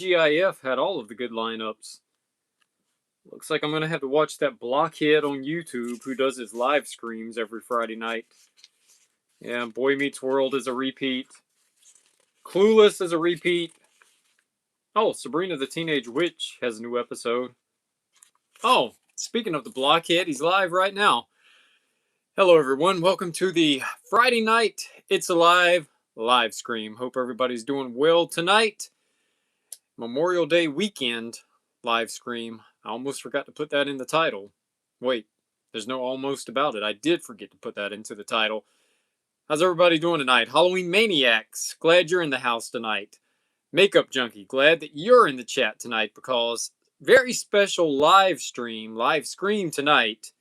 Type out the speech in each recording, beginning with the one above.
GIF had all of the good lineups. Looks like I'm going to have to watch that blockhead on YouTube who does his live screams every Friday night. Yeah, Boy Meets World is a repeat. Clueless is a repeat. Oh, Sabrina the Teenage Witch has a new episode. Oh, speaking of the blockhead, he's live right now. Hello, everyone. Welcome to the Friday night It's Alive live scream. Hope everybody's doing well tonight. Memorial Day weekend live scream. I almost forgot to put that in the title. Wait, there's no almost about it. I did forget to put that into the title. How's everybody doing tonight? Halloween Maniacs, glad you're in the house tonight. Makeup Junkie, glad that you're in the chat tonight because very special live scream tonight.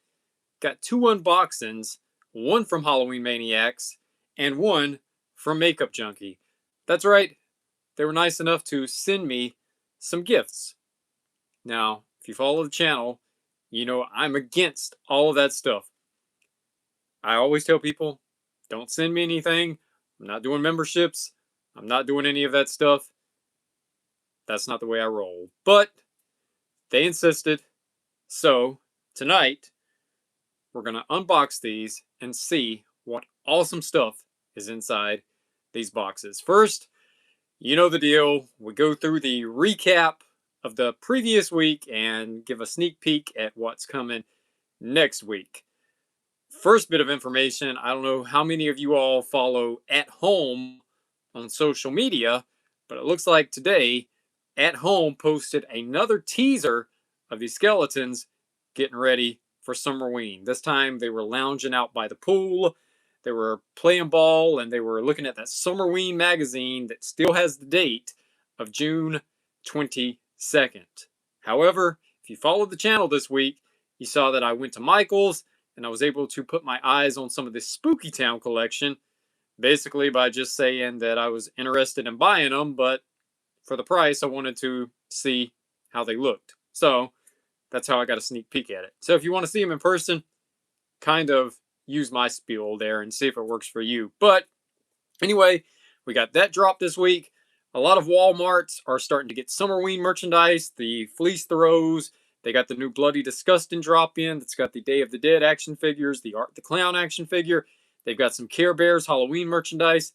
Got two unboxings, one from Halloween Maniacs and one from Makeup Junkie. That's right, they were nice enough to send me some gifts. Now, if you follow the channel, you know I'm against all of that stuff. I always tell people, don't send me anything. I'm not doing memberships. I'm not doing any of that stuff. That's not the way I roll. But they insisted. So tonight, we're going to unbox these and see what awesome stuff is inside these boxes. First, you know the deal. We go through the recap of the previous week and give a sneak peek at what's coming next week. First bit of information, I don't know how many of you all follow At Home on social media, but it looks like today At Home posted another teaser of these skeletons getting ready for Summerween. This time they were lounging out by the pool, they were playing ball, and they were looking at that Summerween magazine that still has the date of June 22nd. However, if you followed the channel this week, you saw that I went to Michael's and I was able to put my eyes on some of this Spooky Town collection, basically by just saying that I was interested in buying them, but for the price, I wanted to see how they looked. So that's how I got a sneak peek at it. So if you want to see them in person, kind of use my spiel there and see if it works for you. But anyway, we got that drop this week. A lot of Walmarts are starting to get Summerween merchandise, the fleece throws. They got the new Bloody Disgusting drop in that's got the Day of the Dead action figures, the Art the Clown action figure. They've got some Care Bears Halloween merchandise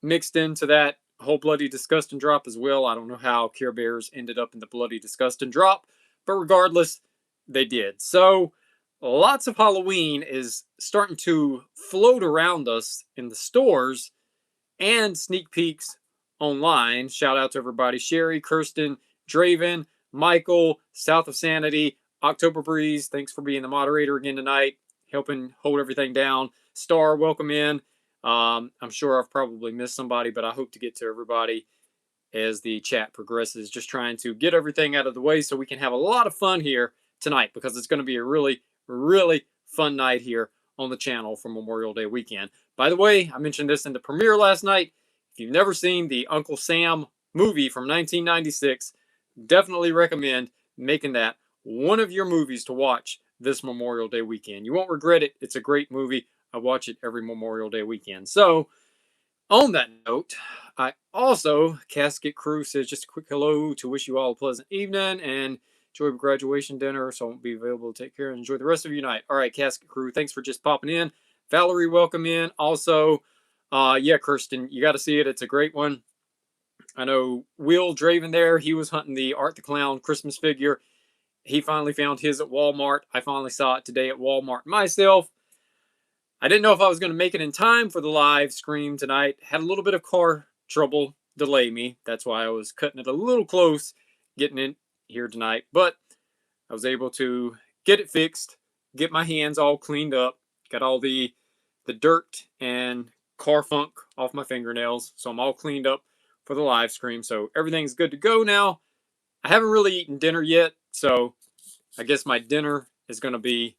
mixed into that whole Bloody Disgusting drop as well. I don't know how Care Bears ended up in the Bloody Disgusting drop, but regardless, they did. So lots of Halloween is starting to float around us in the stores and sneak peeks online. Shout out to everybody: Sherry, Kirsten, Draven, Michael, South of Sanity, October Breeze. Thanks for being the moderator again tonight, helping hold everything down. Star, welcome in. I'm sure I've probably missed somebody, but I hope to get to everybody as the chat progresses. Just trying to get everything out of the way so we can have a lot of fun here tonight, because it's going to be a really, really fun night here on the channel for Memorial Day weekend. By the way, I mentioned this in the premiere last night. If you've never seen the Uncle Sam movie from 1996, definitely recommend making that one of your movies to watch this Memorial Day weekend. You won't regret it. It's a great movie. I watch it every Memorial Day weekend. So, on that note, I also, Casket Crew says just a quick hello to wish you all a pleasant evening and enjoy the graduation dinner, so I won't be available to take care and enjoy the rest of your night. All right, Casket Crew, thanks for just popping in. Valerie, welcome in. Also, yeah, Kirsten, you got to see it. It's a great one. I know Will Draven there, he was hunting the Art the Clown Christmas figure. He finally found his at Walmart. I finally saw it today at Walmart myself. I didn't know if I was going to make it in time for the live scream tonight. Had a little bit of car trouble delay me. That's why I was cutting it a little close getting in here tonight. But I was able to get it fixed, get my hands all cleaned up, got all the dirt and car funk off my fingernails. So I'm all cleaned up for the live scream. So everything's good to go now. I haven't really eaten dinner yet, so I guess my dinner is going to be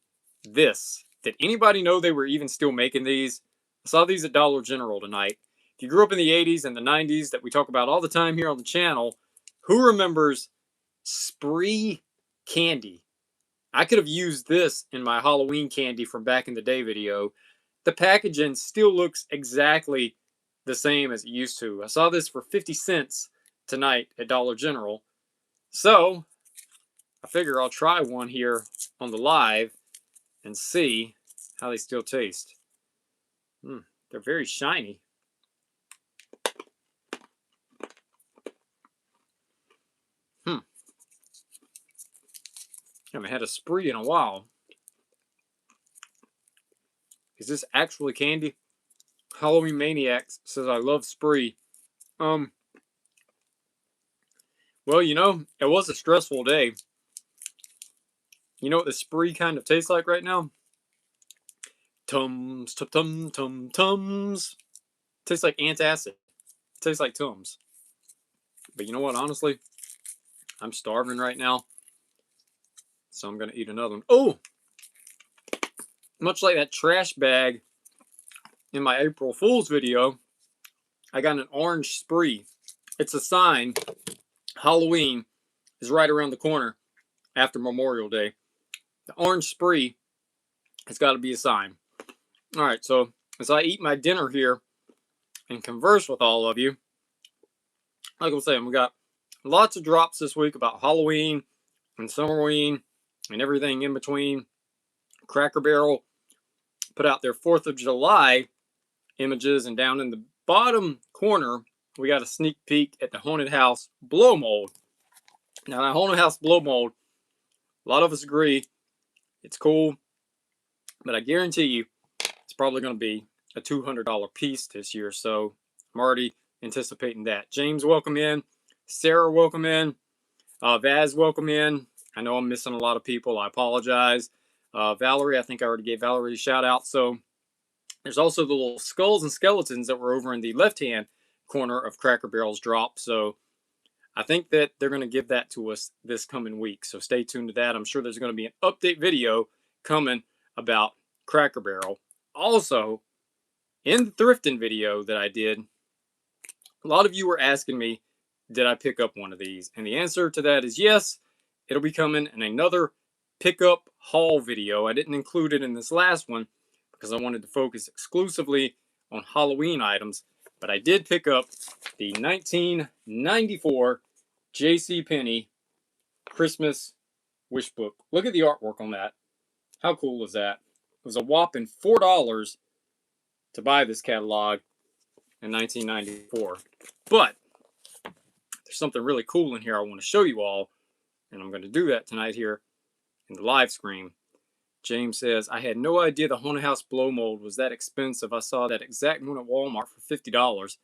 this. Did anybody know they were even still making these? I saw these at Dollar General tonight. If you grew up in the 80s and the 90s that we talk about all the time here on the channel, who remembers Spree candy? I could have used this in my Halloween candy from back in the day video. The packaging still looks exactly the same as it used to. I saw this for 50 cents tonight at Dollar General. So I figure I'll try one here on the live and see how they still taste. They're very shiny. I haven't had a Spree in a while. Is this actually candy? Halloween Maniacs says I love Spree. Well, you know, it was a stressful day. You know what the Spree kind of tastes like right now? Tums, tum, tum, tum, tums. Tastes like antacid. Tastes like Tums. But you know what, honestly? I'm starving right now. So I'm going to eat another one. Oh! Much like that trash bag in my April Fool's video, I got an orange Spree. It's a sign Halloween is right around the corner after Memorial Day. The orange Spree has got to be a sign. All right, so as I eat my dinner here and converse with all of you, like I was saying, we got lots of drops this week about Halloween and Summerween and everything in between. Cracker Barrel put out their 4th of July images, and down in the bottom corner, we got a sneak peek at the Haunted House Blow Mold. Now, that Haunted House Blow Mold, a lot of us agree it's cool, but I guarantee you it's probably going to be a $200 piece this year, so I'm already anticipating that. James, welcome in. Sarah, welcome in. Vaz, welcome in. I know I'm missing a lot of people. I apologize. Valerie, I think I already gave Valerie a shout out. So there's also the little skulls and skeletons that were over in the left-hand corner of Cracker Barrel's drop. So I think that they're going to give that to us this coming week. So stay tuned to that. I'm sure there's going to be an update video coming about Cracker Barrel. Also, in the thrifting video that I did, a lot of you were asking me, did I pick up one of these? And the answer to that is yes. It'll be coming in another pickup haul video. I didn't include it in this last one because I wanted to focus exclusively on Halloween items. But I did pick up the 1994 JCPenney Christmas wish book. Look at the artwork on that. How cool is that? It was a whopping $4 to buy this catalog in 1994. But there's something really cool in here I want to show you all, and I'm going to do that tonight here in the live stream. James says, I had no idea the Haunted House Blow Mold was that expensive. I saw that exact one at Walmart for $50.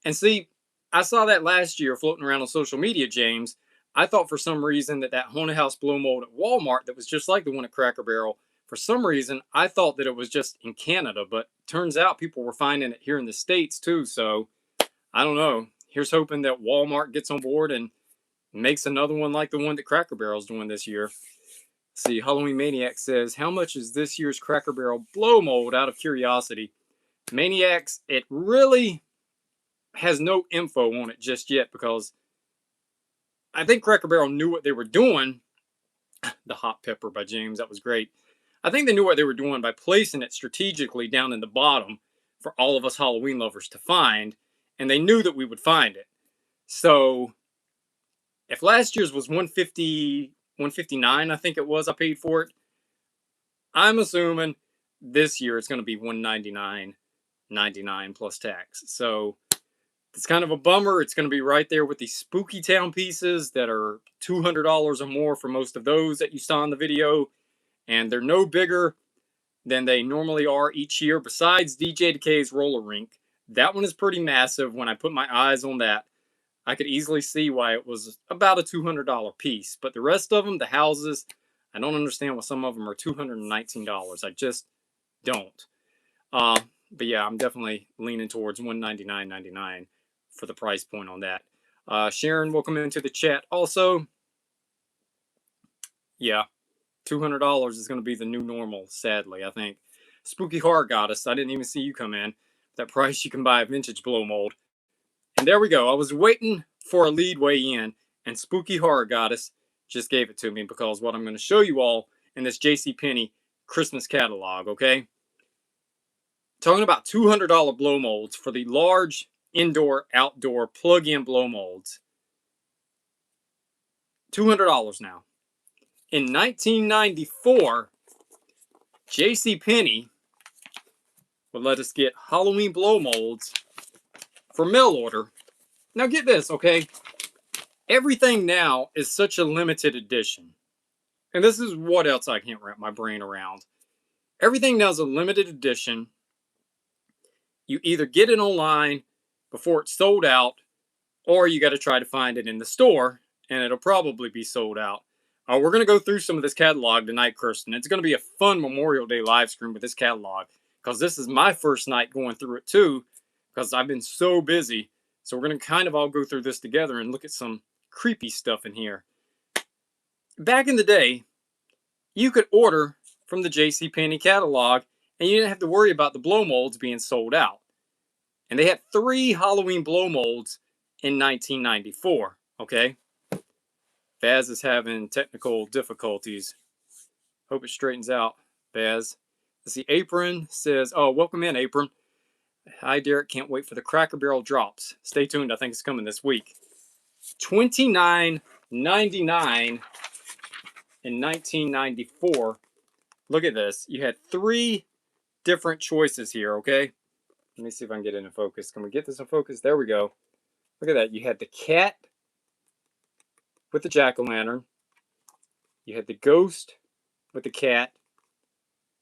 And see, I saw that last year floating around on social media, James. I thought for some reason that Haunted House Blow Mold at Walmart that was just like the one at Cracker Barrel, for some reason, I thought that it was just in Canada, but turns out people were finding it here in the States too, so I don't know. Here's hoping that Walmart gets on board and makes another one like the one that Cracker Barrel's doing this year. See, Halloween Maniac says, how much is this year's Cracker Barrel Blow Mold, out of curiosity? Maniacs, it really has no info on it just yet because I think Cracker Barrel knew what they were doing. The hot pepper by James, that was great. I think they knew what they were doing by placing it strategically down in the bottom for all of us Halloween lovers to find, and they knew that we would find it. So if last year's was $150, $159, I think it was, I paid for it, I'm assuming this year it's going to be $199.99 plus tax. So it's kind of a bummer. It's going to be right there with the Spooky Town pieces that are $200 or more for most of those that you saw in the video. And they're no bigger than they normally are each year, besides DJ Decay's roller rink. That one is pretty massive. When I put my eyes on that, I could easily see why it was about a $200 piece. But the rest of them, the houses, I don't understand why some of them are $219. I just don't. But yeah, I'm definitely leaning towards $199.99 for the price point on that. Sharon, welcome into the chat. Also, yeah, $200 is going to be the new normal, sadly, I think. Spooky Horror Goddess, I didn't even see you come in. That price you can buy a vintage blow mold. And there we go. I was waiting for a lead way in, and Spooky Horror Goddess just gave it to me because what I'm going to show you all in this JCPenney Christmas catalog, okay? Talking about $200 blow molds for the large indoor-outdoor plug-in blow molds. $200 now. In 1994, JCPenney would let us get Halloween blow molds for mail order. Now get this, okay? Everything now is such a limited edition. And this is what else I can't wrap my brain around. Everything now is a limited edition. You either get it online before it's sold out, or you got to try to find it in the store, and it'll probably be sold out. We're going to go through some of this catalog tonight, Kirsten. It's going to be a fun Memorial Day live stream with this catalog, because this is my first night going through it too, because I've been so busy. So we're going to kind of all go through this together and look at some creepy stuff in here. Back in the day, you could order from the JCPenney catalog, and you didn't have to worry about the blow molds being sold out. And they had 3 Halloween blow molds in 1994, okay? Baz is having technical difficulties. Hope it straightens out, Baz. Let's see, Apron says, oh, welcome in, Apron. Hi, Derek. Can't wait for the Cracker Barrel drops. Stay tuned. I think it's coming this week. $29.99 in 1994. Look at this. You had 3 different choices here, okay? Let me see if I can get it in focus. Can we get this in focus? There we go. Look at that. You had the cat with the jack-o'-lantern. You had the ghost with the cat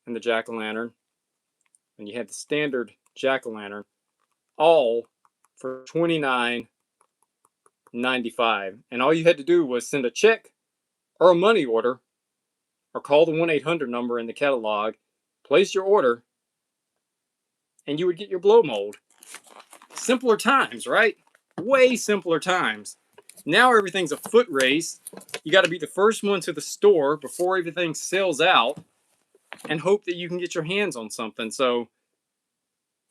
and the jack-o'-lantern. And you had the standard jack-o'-lantern. All for $29.95. And all you had to do was send a check or a money order or call the 1-800 number in the catalog, place your order, and you would get your blow mold. Simpler times, right? Way simpler times. Now everything's a foot race. You got to be the first one to the store before everything sells out and hope that you can get your hands on something. So,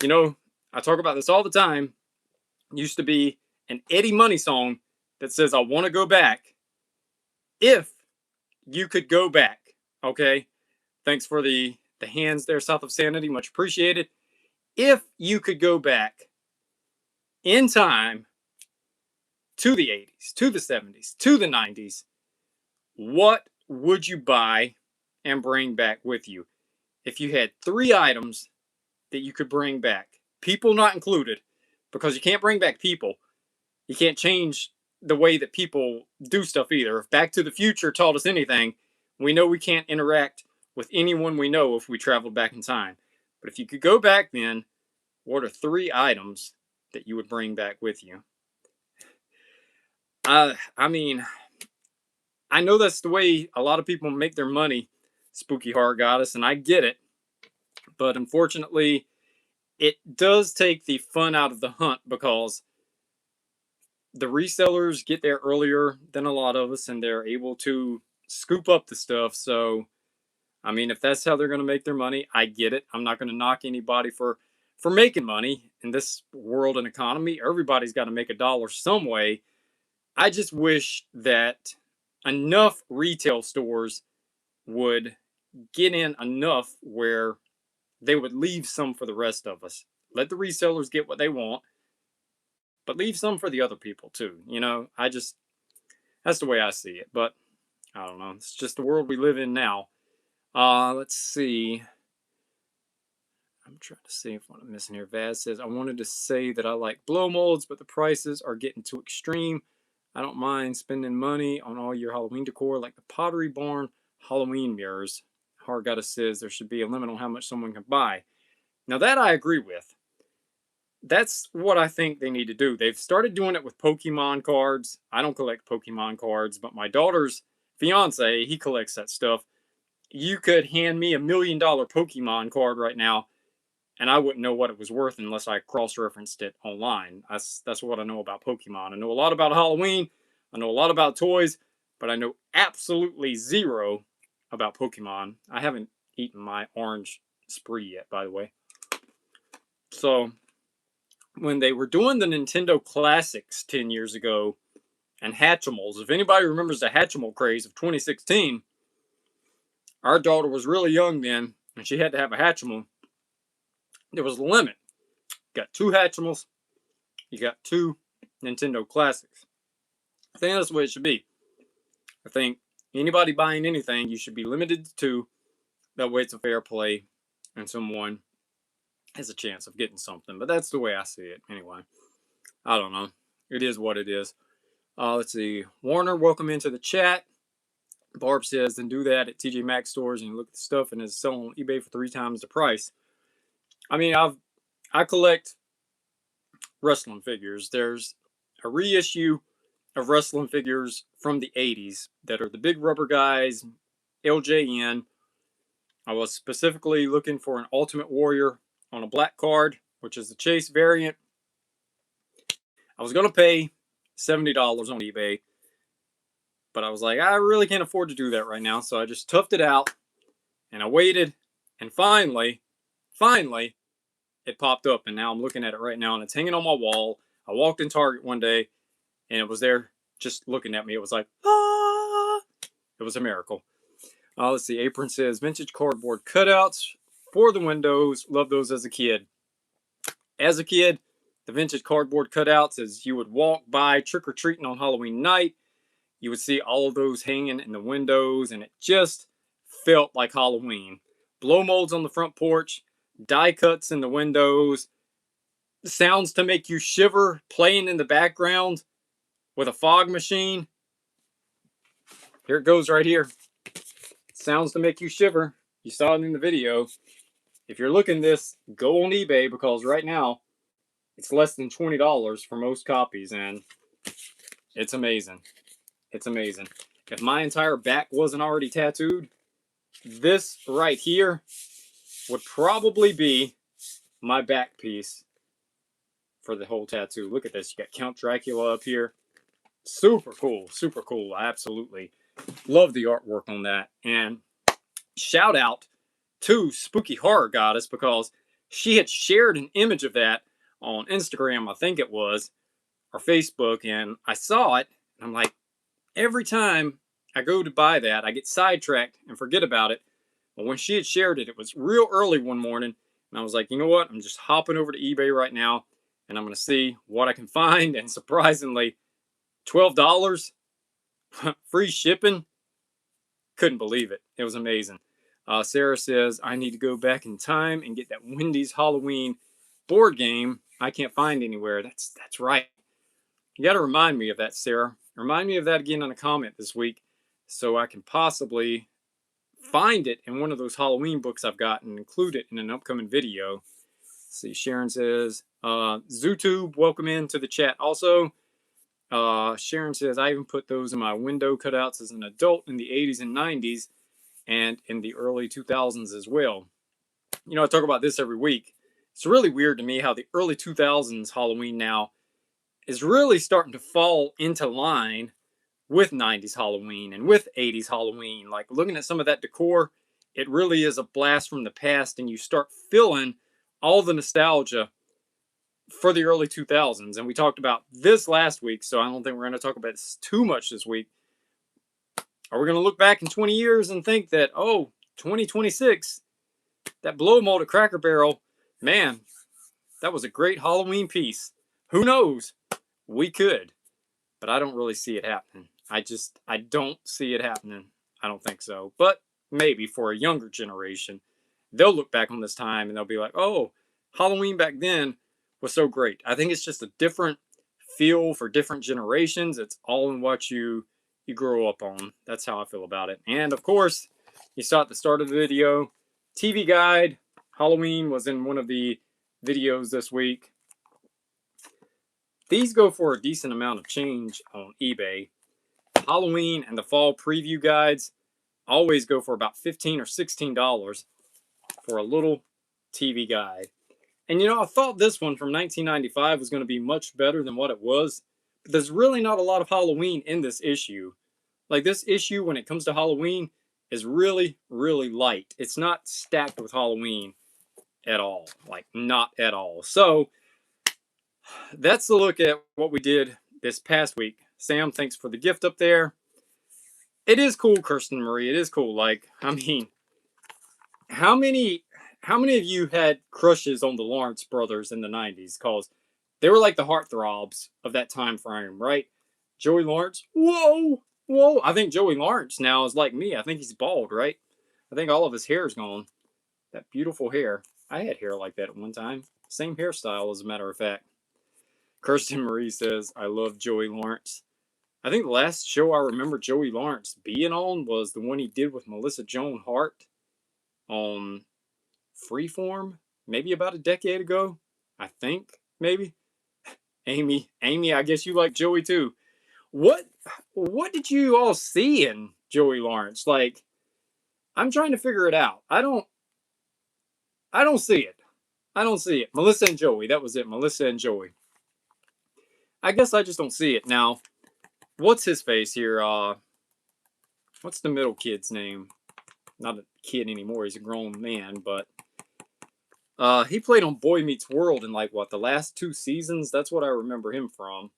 you know, I talk about this all the time. It used to be an Eddie Money song that says, I want to go back. If you could go back, okay? Thanks for the hands there, South of Sanity. Much appreciated. If you could go back in time to the 80s, to the 70s, to the 90s, what would you buy and bring back with you? If you had 3 items that you could bring back, people not included, because you can't bring back people. You can't change the way that people do stuff either. If Back to the Future taught us anything, we know we can't interact with anyone we know if we traveled back in time. But if you could go back then, what are 3 items that you would bring back with you? I mean, I know that's the way a lot of people make their money, Spooky Horror Goddess, and I get it. But unfortunately, it does take the fun out of the hunt, because the resellers get there earlier than a lot of us, and they're able to scoop up the stuff. So, I mean, if that's how they're going to make their money, I get it. I'm not going to knock anybody for making money in this world and economy. Everybody's got to make a dollar some way. I just wish that enough retail stores would get in enough where they would leave some for the rest of us. Let the resellers get what they want, but leave some for the other people too. You know, that's the way I see it. But I don't know. It's just the world we live in now. Let's see. I'm trying to see if what I'm missing here. Vaz says, I wanted to say that I like blow molds, but the prices are getting too extreme. I don't mind spending money on all your Halloween decor, like the Pottery Barn Halloween mirrors. Horror Goddess says there should be a limit on how much someone can buy. Now that I agree with. That's what I think they need to do. They've started doing it with Pokemon cards. I don't collect Pokemon cards, but my daughter's fiance, he collects that stuff. You could hand me $1 million Pokemon card right now, and I wouldn't know what it was worth unless I cross-referenced it online. That's what I know about Pokemon. I know a lot about Halloween. I know a lot about toys, but I know absolutely zero about Pokemon. I haven't eaten my orange spree yet, by the way. So, when they were doing the Nintendo Classics 10 years ago, and Hatchimals, if anybody remembers the Hatchimal craze of 2016, our daughter was really young then, and she had to have a Hatchimal. There was a limit. You got 2 Hatchimals, you got 2 Nintendo Classics. I think that's the way it should be. I think anybody buying anything, you should be limited to 2. That way it's a fair play and someone has a chance of getting something. But that's the way I see it anyway. I don't know. It is what it is. Let's see. Warner, welcome into the chat. Barb says, then do that at TJ Maxx stores and look at the stuff and it's selling on eBay for 3 times the price. I mean, I collect wrestling figures. There's a reissue of wrestling figures from the 80s that are the big rubber guys, LJN. I was specifically looking for an Ultimate Warrior on a black card, which is the Chase variant. I was going to pay $70 on eBay, but I was like, I really can't afford to do that right now. So I just toughed it out and I waited, and finally, it popped up, and now I'm looking at it right now and it's hanging on my wall. I walked in Target one day and it was there just looking at me. It was like, ah! It was a miracle. Let's see. Apron says, vintage cardboard cutouts for the windows. Love those as a kid. As a kid, the vintage cardboard cutouts, as you would walk by trick-or-treating on Halloween night, you would see all of those hanging in the windows, and it just felt like Halloween. Blow molds on the front porch, die cuts in the windows, sounds to make you shiver playing in the background with a fog machine. Here it goes right here. Sounds to make you shiver. You saw it in the video. If you're looking this, go on eBay, because right now it's less than $20 for most copies, and it's amazing. It's amazing. If my entire back wasn't already tattooed, this right here would probably be my back piece for the whole tattoo. Look at this. You got Count Dracula up here. Super cool. Super cool. I absolutely love the artwork on that. And shout out to Spooky Horror Goddess, because she had shared an image of that on Instagram, I think it was, or Facebook, and I saw it, and I'm like, every time I go to buy that, I get sidetracked and forget about it. But when she had shared it, it was real early one morning, and I was like, you know what? I'm just hopping over to eBay right now, and I'm going to see what I can find. And surprisingly, $12, free shipping. Couldn't believe it. It was amazing. Sarah says, I need to go back in time and get that Wendy's Halloween board game I can't find anywhere. That's right. You got to remind me of that, Sarah. Remind me of that again in a comment this week, so I can possibly find it in one of those Halloween books I've got and include it in an upcoming video. Let's see, Sharon says, ZooTube, welcome into the chat also. Sharon says, I even put those in my window cutouts as an adult in the 80s and 90s and in the early 2000s as well. You know, I talk about this every week. It's really weird to me how the early 2000s Halloween now is really starting to fall into line with 90s Halloween and with 80s Halloween. Like, looking at some of that decor, it really is a blast from the past, and you start feeling all the nostalgia for the early 2000s. And we talked about this last week, so I don't think we're going to talk about this too much this week. Are we going to look back in 20 years and think that, oh, 2026, that blow molded Cracker Barrel, man, that was a great Halloween piece? Who knows? We could, but I don't really see it happening. I don't see it happening. I don't think so. But maybe for a younger generation, they'll look back on this time and they'll be like, oh, Halloween back then was so great. I think it's just a different feel for different generations. It's all in what you grow up on. That's how I feel about it. And of course, you saw at the start of the video, TV Guide, Halloween was in one of the videos this week. These go for a decent amount of change on eBay. Halloween and the fall preview guides always go for about $15 or $16 for a little TV guide. And you know, I thought this one from 1995 was going to be much better than what it was. But there's really not a lot of Halloween in this issue. Like, this issue, when it comes to Halloween, is really, really light. It's not stacked with Halloween at all. Like, not at all. So, that's the look at what we did this past week. Sam, thanks for the gift up there. It is cool, Kirsten Marie. It is cool. Like, I mean, how many of you had crushes on the Lawrence brothers in the 90s? Because they were like the heartthrobs of that time frame, right? Joey Lawrence, whoa! Whoa, I think Joey Lawrence now is like me. I think he's bald, right? I think all of his hair is gone. That beautiful hair. I had hair like that at one time. Same hairstyle, as a matter of fact. Kirsten Marie says, I love Joey Lawrence. I think the last show I remember Joey Lawrence being on was the one he did with Melissa Joan Hart on Freeform, maybe about a decade ago. I think, maybe. Amy, I guess you like Joey too. What what did you all see in Joey Lawrence? Like, I'm trying to figure it out. I don't see it. I don't see it. Melissa and Joey, that was it. Melissa and Joey. I guess I just don't see it. Now, what's his face here? What's the middle kid's name? Not a kid anymore, he's a grown man, but he played on Boy Meets World in like what, the last 2 seasons? That's what I remember him from.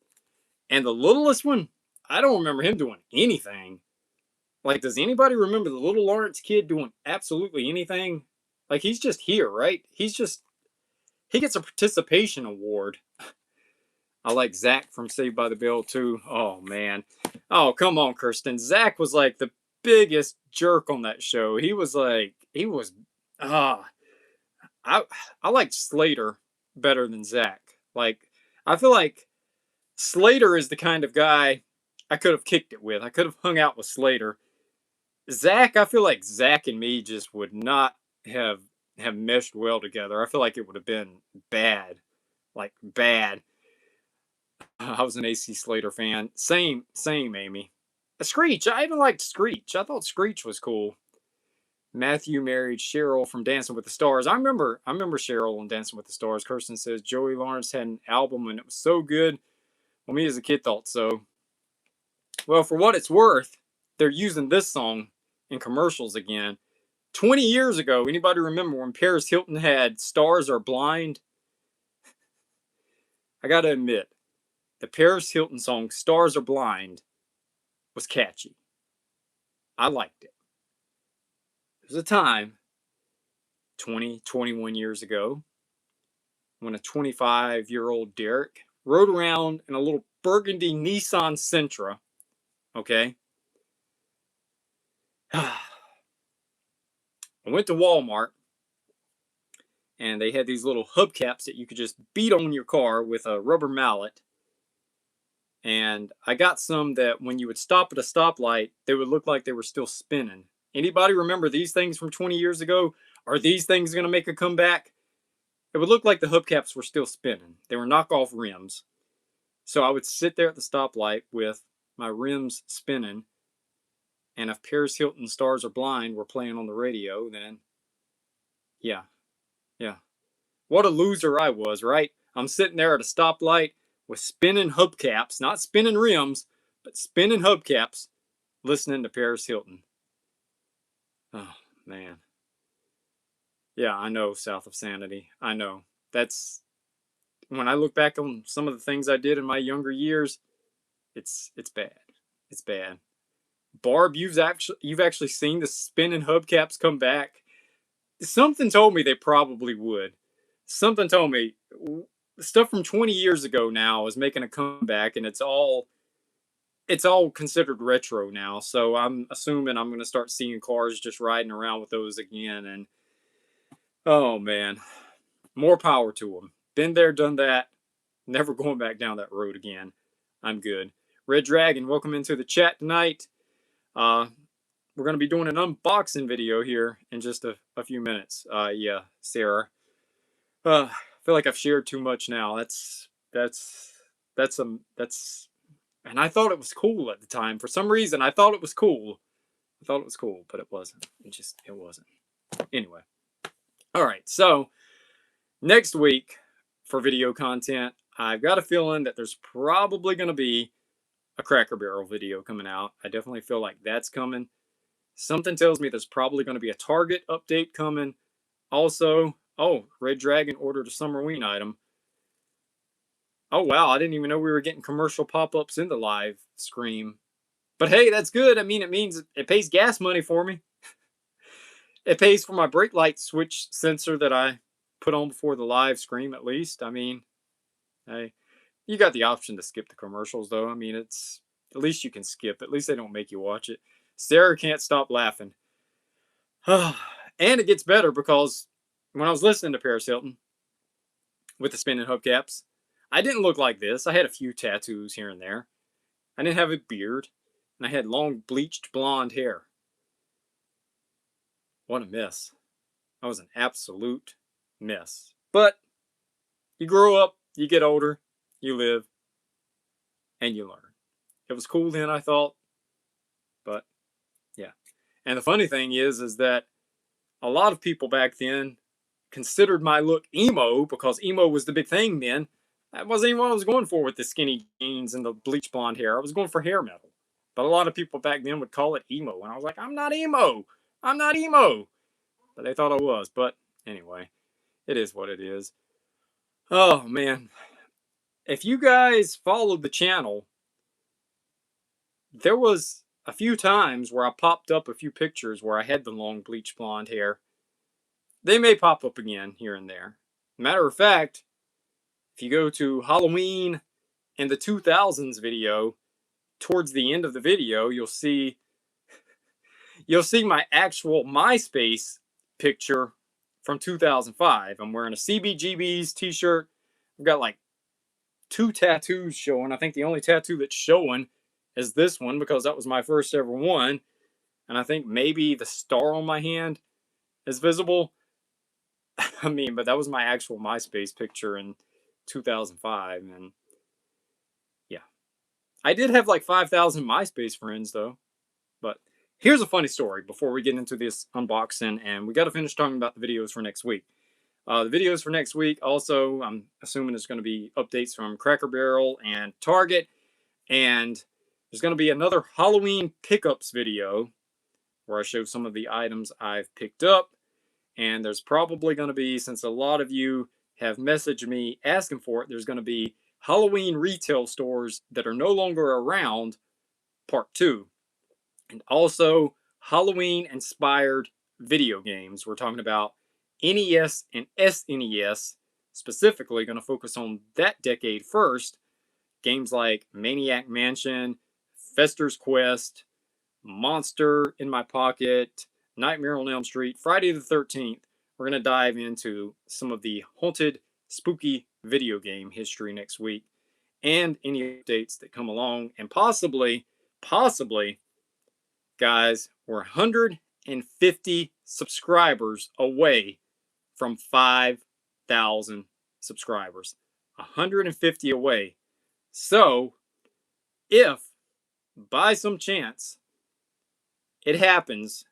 And the littlest one, I don't remember him doing anything. Like, does anybody remember the little Lawrence kid doing absolutely anything? Like, he's just here, right? He gets a participation award. I like Zach from Saved by the Bell too. Oh man. Oh, come on, Kirsten. Zach was like the biggest jerk on that show. Ah, I liked Slater better than Zach. Like, I feel like Slater is the kind of guy I could have kicked it with. I could have hung out with Slater. Zach, I feel like Zach and me just would not have meshed well together. I feel like it would have been bad. Like, bad. I was an AC Slater fan. Same, Amy. Screech. I even liked Screech. I thought Screech was cool. Matthew married Cheryl from Dancing with the Stars. I remember Cheryl on Dancing with the Stars. Kirsten says Joey Lawrence had an album and it was so good. Well, me as a kid thought so. Well, for what it's worth, they're using this song in commercials again. 20 years ago, anybody remember when Paris Hilton had Stars Are Blind? I gotta admit, the Paris Hilton song Stars Are Blind was catchy. I liked it. There was a time, 20, 21 years ago, when a 25-year-old Derek rode around in a little burgundy Nissan Sentra. Okay? I went to Walmart and they had these little hubcaps that you could just beat on your car with a rubber mallet. And I got some that when you would stop at a stoplight, they would look like they were still spinning. Anybody remember these things from 20 years ago? Are these things going to make a comeback? It would look like the hubcaps were still spinning. They were knockoff rims. So I would sit there at the stoplight with my rims spinning. And if Paris Hilton Stars Are Blind were playing on the radio, then yeah. What a loser I was, right? I'm sitting there at a stoplight with spinning hubcaps, not spinning rims, but spinning hubcaps, listening to Paris Hilton. Oh, man. Yeah, I know, South of Sanity. I know. That's, when I look back on some of the things I did in my younger years, it's bad. It's bad. Barb, you've actually seen the spinning hubcaps come back. Something told me they probably would. Something told me stuff from 20 years ago now is making a comeback, and it's all considered retro now. So I'm assuming I'm going to start seeing cars just riding around with those again. And oh man, more power to them. Been there, done that. Never going back down that road again. I'm good. Red Dragon, welcome into the chat tonight. We're going to be doing an unboxing video here in just a few minutes. Yeah, Sarah. I feel like I've shared too much now. And I thought it was cool at the time. For some reason, I thought it was cool. But it wasn't. It wasn't. Anyway. All right. So next week for video content, I've got a feeling that there's probably going to be a Cracker Barrel video coming out. I definitely feel like that's coming. Something tells me there's probably going to be a Target update coming. Also, oh, Red Dragon ordered a Summerween item. Oh, wow, I didn't even know we were getting commercial pop-ups in the LiveSCREAM. But hey, that's good. I mean, it means it pays gas money for me. It pays for my brake light switch sensor that I put on before the LiveSCREAM, at least. I mean, hey, you got the option to skip the commercials, though. I mean, it's At least you can skip. At least they don't make you watch it. Sarah can't stop laughing. And it gets better because when I was listening to Paris Hilton with the spinning hubcaps, I didn't look like this. I had a few tattoos here and there. I didn't have a beard, and I had long bleached blonde hair. What a mess. I was an absolute mess. But you grow up, you get older, you live, and you learn. It was cool then, I thought, but yeah. And the funny thing is that a lot of people back then considered my look emo because emo was the big thing then. That wasn't even what I was going for with the skinny jeans and the bleach blonde hair. I was going for hair metal. But a lot of people back then would call it emo. And I was like, I'm not emo. I'm not emo. But they thought I was. But anyway, it is what it is. Oh, man. If you guys followed the channel, there was a few times where I popped up a few pictures where I had the long bleach blonde hair. They may pop up again here and there. Matter of fact, if you go to Halloween in the 2000s video, towards the end of the video, you'll see my actual MySpace picture from 2005. I'm wearing a CBGB's t-shirt. I've got like 2 tattoos showing. I think the only tattoo that's showing is this one because that was my first ever one. And I think maybe the star on my hand is visible. I mean, but that was my actual MySpace picture in 2005. And yeah, I did have like 5,000 MySpace friends though. But here's a funny story before we get into this unboxing, and we got to finish talking about the videos for next week. The videos for next week also, I'm assuming there's going to be updates from Cracker Barrel and Target, and there's going to be another Halloween pickups video where I show some of the items I've picked up, and there's probably going to be, since a lot of you have messaged me asking for it, there's going to be Halloween retail stores that are no longer around, part 2. And also Halloween-inspired video games. We're talking about NES and SNES, specifically going to focus on that decade first. Games like Maniac Mansion, Fester's Quest, Monster in My Pocket, Nightmare on Elm Street, Friday the 13th. We're going to dive into some of the haunted, spooky video game history next week and any updates that come along. And possibly, guys, we're 150 subscribers away from 5,000 subscribers. 150 away. So, if by some chance it happens,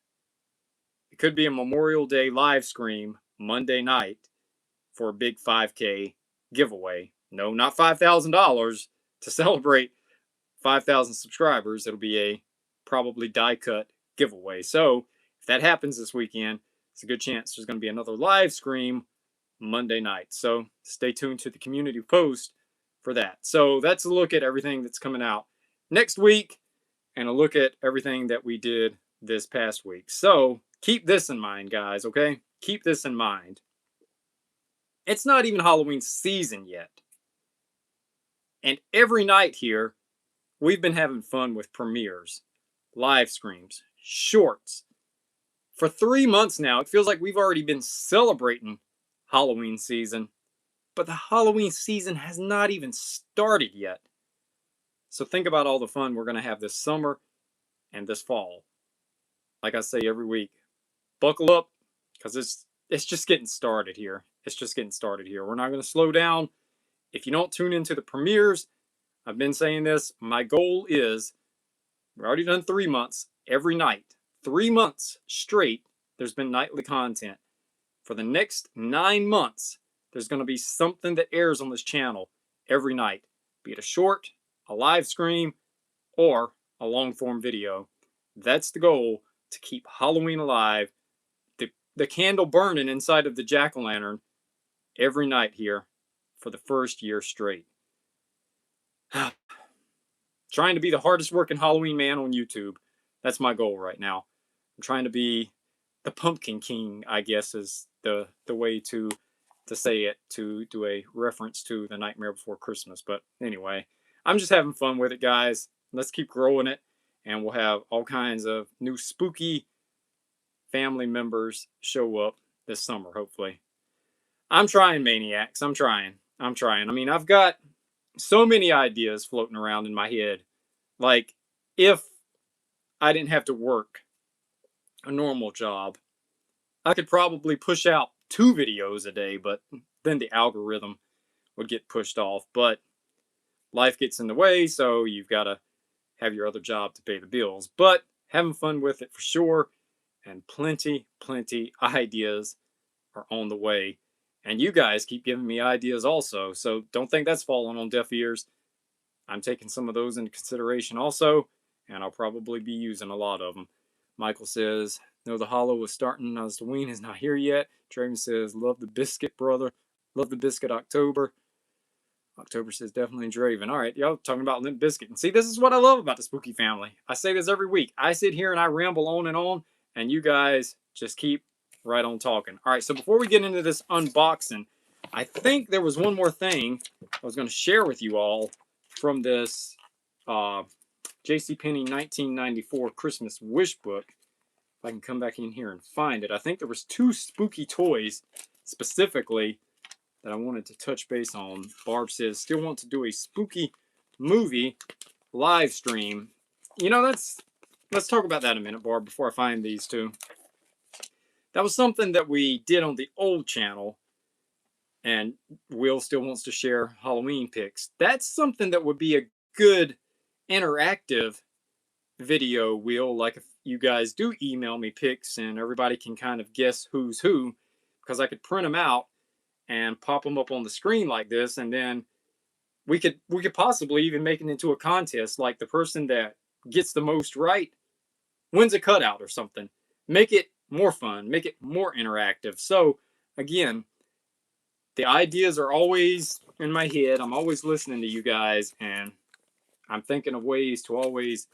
it could be a Memorial Day live stream Monday night for a big 5K giveaway. No, not $5,000 to celebrate 5,000 subscribers. It'll be a probably die cut giveaway. So if that happens this weekend, it's a good chance there's going to be another live stream Monday night. So stay tuned to the community post for that. So that's a look at everything that's coming out next week and a look at everything that we did this past week. So keep this in mind, guys, okay? Keep this in mind. It's not even Halloween season yet. And every night here, we've been having fun with premieres, live streams, shorts. For 3 months now, it feels like we've already been celebrating Halloween season, but the Halloween season has not even started yet. So think about all the fun we're going to have this summer and this fall. Like I say every week, buckle up because it's just getting started here. It's just getting started here. We're not going to slow down. If you don't tune into the premieres, I've been saying this, my goal is, we've already done 3 months, every night. 3 months straight, there's been nightly content. For the next 9 months, there's going to be something that airs on this channel every night. Be it a short, a live stream, or a long form video. That's the goal, to keep Halloween alive, the candle burning inside of the jack-o'-lantern every night here for the first year straight. Trying to be the hardest working Halloween man on YouTube. That's my goal right now. I'm trying to be the Pumpkin King, I guess, is the way to say it, to do a reference to the Nightmare Before Christmas. But anyway, I'm just having fun with it, guys. let's keep growing it, and we'll have all kinds of new spooky family members show up this summer, hopefully. I'm trying, maniacs. I'm trying. I mean, I've got so many ideas floating around in my head. Like, if I didn't have to work a normal job, I could probably push out 2 videos a day, but then the algorithm would get pushed off. But life gets in the way, so you've got to have your other job to pay the bills. But having fun with it for sure, and plenty ideas are on the way. And you guys keep giving me ideas also, so don't think that's falling on deaf ears. I'm taking some of those into consideration also, and I'll probably be using a lot of them. Michael says, no, the hollow was starting. Halloween is not here yet. Draven says, love the biscuit, brother. Love the biscuit, October. October says, definitely Draven. All right, y'all talking about Limp Biscuit. And see, this is what I love about the Spooky family. I say this every week. I sit here and I ramble on, and you guys just keep right on talking. All right, so before we get into this unboxing, I think there was one more thing I was going to share with you all from this JCPenney 1994 Christmas wish book. If I can come back in here and find it. I think there was 2 spooky toys specifically that I wanted to touch base on. Barb says, still want to do a spooky movie live stream. You know, let's talk about that in a minute, Barb, before I find these 2. That was something that we did on the old channel, and Will still wants to share Halloween pics. That's something that would be a good interactive video, Will, like if you guys do email me pics and everybody can kind of guess who's who, because I could print them out and pop them up on the screen like this, and then we could possibly even make it into a contest, like the person that gets the most right wins a cutout or something. Make it more fun, make it more interactive. So again, the ideas are always in my head. I'm always listening to you guys, and I'm thinking of ways to always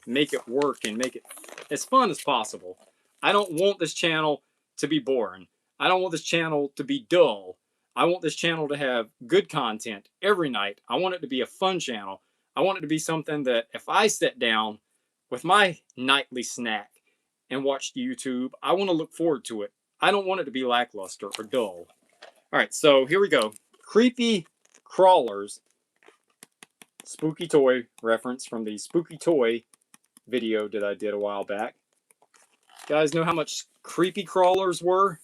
make it work and make it as fun as possible. I don't want this channel to be boring. I don't want this channel to be dull. I want this channel to have good content every night. I want it to be a fun channel. I want it to be something that if I sit down with my nightly snack and watch YouTube, I want to look forward to it. I don't want it to be lackluster or dull. All right, so here we go. Creepy Crawlers. Spooky toy reference from the Spooky Toy video that I did a while back. You guys know how much creepy crawlers were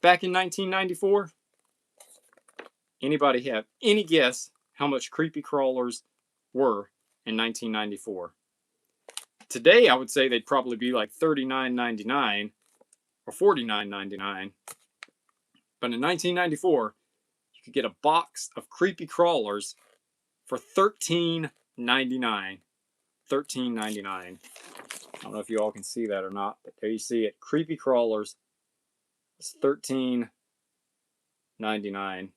back in 1994? Anybody have any guess how much creepy crawlers were in 1994? Today, I would say they'd probably be like $39.99 or $49.99. But in 1994, you could get a box of creepy crawlers for $13.99. $13.99. I don't know if you all can see that or not, but there you see it. Creepy crawlers. It's $13.99.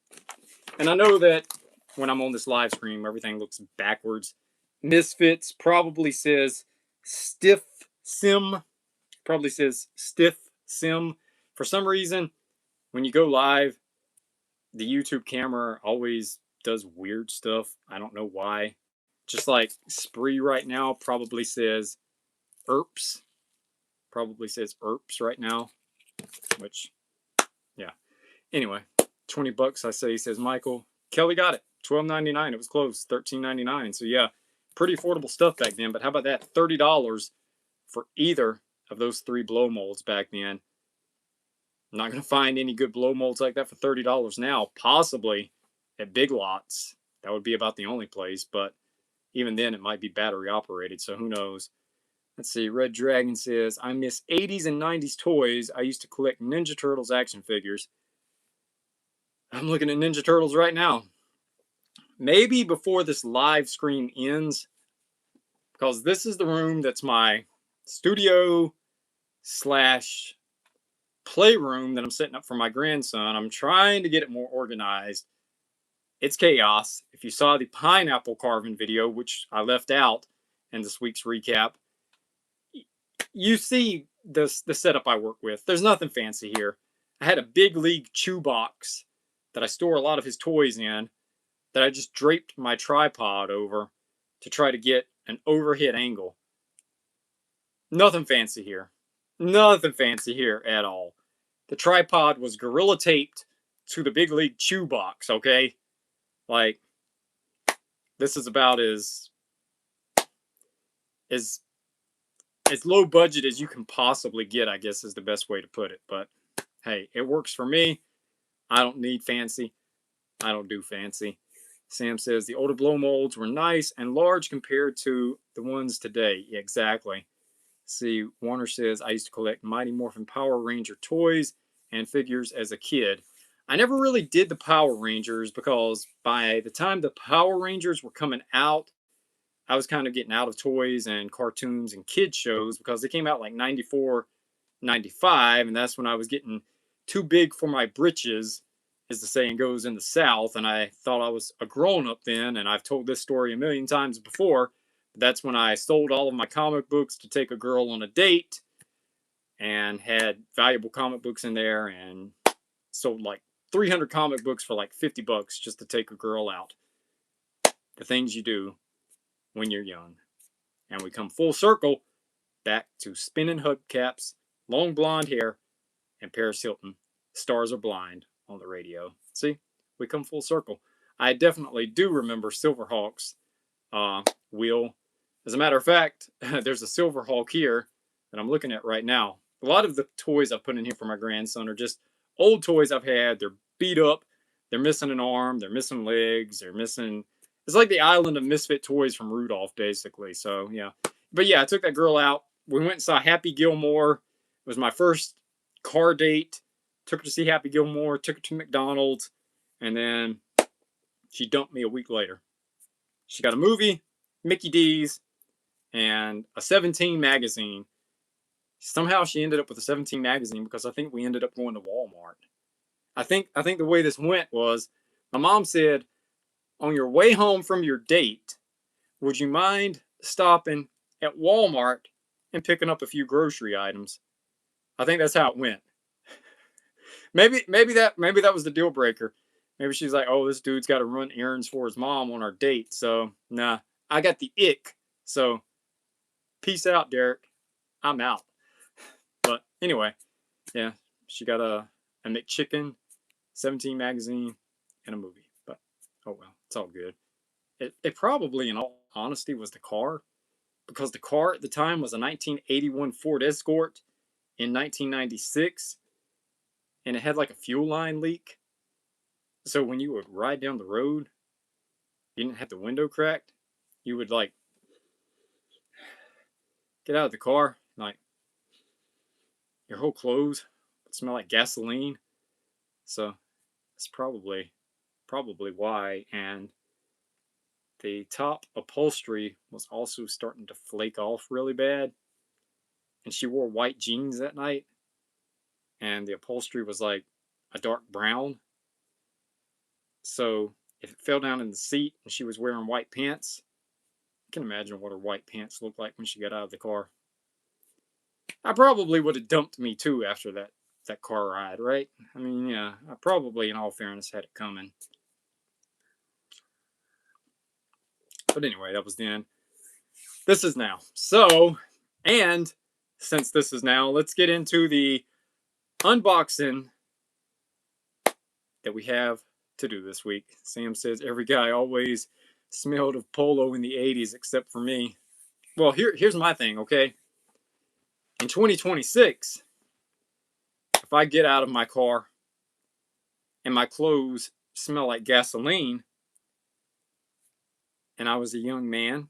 And I know that when I'm on this live stream, everything looks backwards. Misfits probably says Stiff Sim. Probably says Stiff Sim. For some reason, when you go live, the YouTube camera always does weird stuff. I don't know why. Just like Spree right now probably says Erps. Probably says Erps right now. Which, yeah. Anyway, 20 bucks, I say, says Michael. Kelly got it. $12.99. It was close. $13.99. So yeah, pretty affordable stuff back then. But how about that? $30 for either of those 3 blow molds back then. I'm not going to find any good blow molds like that for $30 now. Possibly at Big Lots. That would be about the only place. But even then, it might be battery operated. So who knows? Let's see. Red Dragon says, I miss 80s and 90s toys. I used to collect Ninja Turtles action figures. I'm looking at Ninja Turtles right now. Maybe before this live stream ends, because this is the room that's my studio slash playroom that I'm setting up for my grandson. I'm trying to get it more organized. It's chaos. If you saw the pineapple carving video, which I left out in this week's recap, you see the setup I work with. There's nothing fancy here. I had a big league chew box that I store a lot of his toys in that I just draped my tripod over to try to get an overhead angle. Nothing fancy here. Nothing fancy here at all. The tripod was gorilla taped to the big league chew box, okay? Like, this is about as low budget as you can possibly get, I guess is the best way to put it. But hey, it works for me. I don't need fancy. I don't do fancy. Sam says the older blow molds were nice and large compared to the ones today. Yeah, exactly. See, Warner says, I used to collect Mighty Morphin Power Ranger toys and figures as a kid. I never really did the Power Rangers because by the time the Power Rangers were coming out, I was kind of getting out of toys and cartoons and kid shows because they came out like 94, 95, and that's when I was getting too big for my britches, as the saying goes in the South, and I thought I was a grown-up then, and I've told this story a million times before. That's when I sold all of my comic books to take a girl on a date and had valuable comic books in there and sold like 300 comic books for like $50 just to take a girl out. The things you do when you're young. And we come full circle back to spinning hubcaps, long blonde hair, and Paris Hilton. Stars Are Blind on the radio. See, we come full circle. I definitely do remember Silverhawks wheel. As a matter of fact, there's a Silverhawk here that I'm looking at right now. A lot of the toys I put in here for my grandson are just old toys I've had. They're beat up. They're missing an arm. They're missing legs. They're missing... It's like the island of misfit toys from Rudolph, basically. So, yeah. But, yeah, I took that girl out. We went and saw Happy Gilmore. It was my first car date. Took her to see Happy Gilmore. Took her to McDonald's. And then she dumped me a week later. She got a movie, Mickey D's, and a 17 magazine. Somehow she ended up with a 17 magazine because I think we ended up going to Walmart. I think the way this went was my mom said, on your way home from your date, would you mind stopping at Walmart and picking up a few grocery items? I think that's how it went. Maybe that was the deal breaker. Maybe she's like, oh, this dude's got to run errands for his mom on our date. So, nah, I got the ick. So, peace out, Derek. I'm out. But anyway, yeah, she got a McChicken, 17 magazine, and a movie. But, oh well, it's all good. It probably, in all honesty, was the car. Because the car at the time was a 1981 Ford Escort in 1996. And it had like a fuel line leak. So when you would ride down the road, you didn't have the window cracked. You would like get out of the car, like your whole clothes would smell like gasoline. So that's probably why. And the top upholstery was also starting to flake off really bad. And she wore white jeans that night. And the upholstery was like a dark brown. So if it fell down in the seat and she was wearing white pants, I can imagine what her white pants looked like when she got out of the car. I probably would have dumped me too after that car ride, right? I mean, yeah, I probably, in all fairness, had it coming. But anyway, that was then. This is now. So, and since this is now, let's get into the unboxing that we have to do this week. Sam says every guy always smelled of Polo in the 80s except for me. Well, here's my thing, okay? In 2026, if I get out of my car and my clothes smell like gasoline, and I was a young man,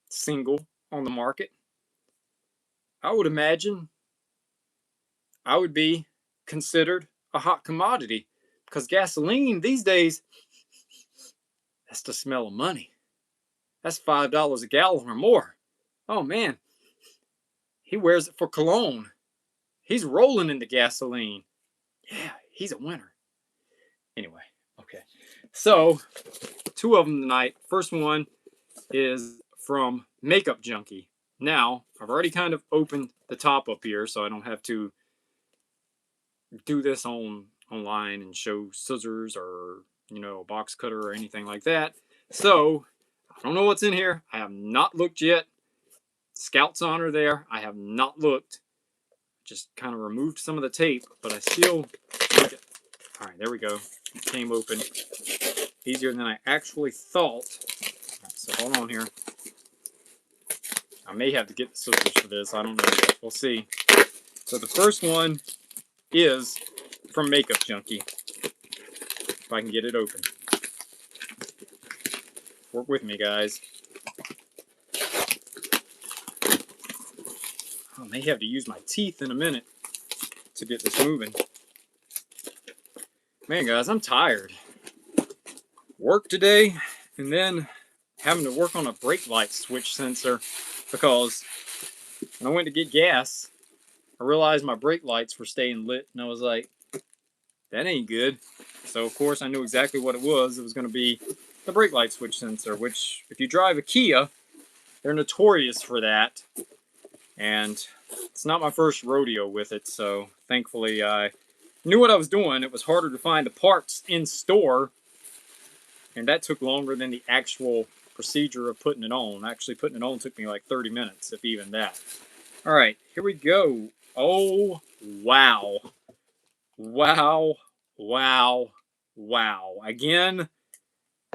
single, on the market, I would imagine I would be considered a hot commodity. Because gasoline these days, that's the smell of money. That's $5 a gallon or more. Oh man, he wears it for cologne. He's rolling in the gasoline. Yeah, he's a winner. Anyway, okay. So, two of them tonight. First one is from Makeup Junkie. Now, I've already kind of opened the top up here, so I don't have to do this online and show scissors or, a box cutter or anything like that. So, I don't know what's in here. I have not looked yet. Scout's honor there. I have not looked. Just kind of removed some of the tape, but I still... All right, there we go. It came open. Easier than I actually thought. Right, so hold on here. I may have to get the scissors for this. I don't know yet. We'll see. So the first one is from Makeup Junkie. If I can get it open. Work with me, guys. I may have to use my teeth in a minute to get this moving. Man, guys, I'm tired. Work today, and then having to work on a brake light switch sensor because when I went to get gas, I realized my brake lights were staying lit, and I was like, that ain't good. So, of course, I knew exactly what it was. It was going to be the brake light switch sensor, which, if you drive a Kia, they're notorious for that. And it's not my first rodeo with it, so thankfully I knew what I was doing. It was harder to find the parts in store, and that took longer than the actual procedure of putting it on. Actually, putting it on took me like 30 minutes, if even that. All right, here we go. Oh, wow. Wow, wow, wow. Again,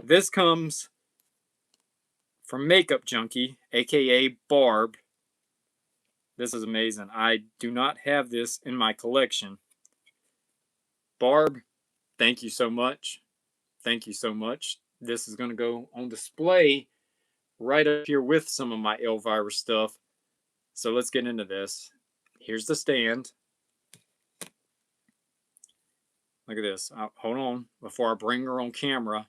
this comes from Makeup Junkie, aka Barb. This is amazing. I do not have this in my collection. Barb, thank you so much. Thank you so much. This is going to go on display right up here with some of my Elvira stuff. So let's get into this. Here's the stand. Look at this. Hold on. Before I bring her on camera,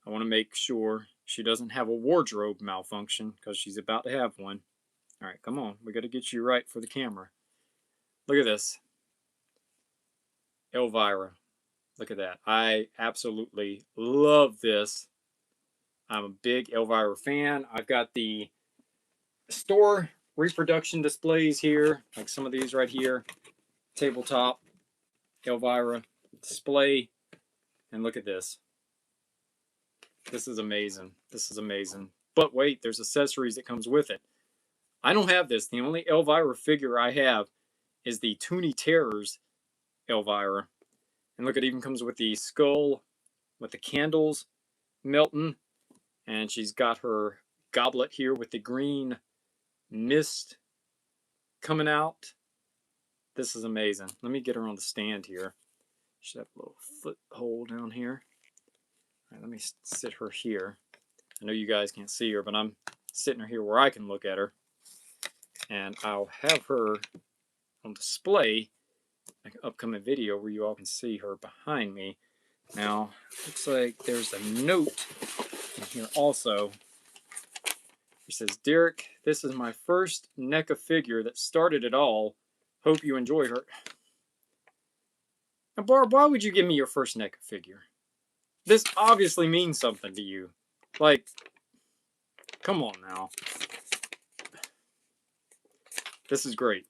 I want to make sure she doesn't have a wardrobe malfunction because she's about to have one. All right, come on. We got to get you right for the camera. Look at this. Elvira. Look at that. I absolutely love this. I'm a big Elvira fan. I've got the store reproduction displays here, like some of these right here. Tabletop Elvira display. And look at this. This is amazing. This is amazing. But wait, there's accessories that comes with it. I don't have this. The only Elvira figure I have is the Toonie Terrors Elvira. And look, it even comes with the skull with the candles melting. And she's got her goblet here with the green mist coming out. This is amazing. Let me get her on the stand here. She have a little foothold down here. All right, let me sit her here. I know you guys can't see her, but I'm sitting her here where I can look at her. And I'll have her on display like an upcoming video where you all can see her behind me. Now, looks like there's a note in here also. It says, Derek, this is my first NECA figure that started it all. Hope you enjoy her. Now, Barb, why would you give me your first NECA figure? This obviously means something to you. Like, come on now. This is great.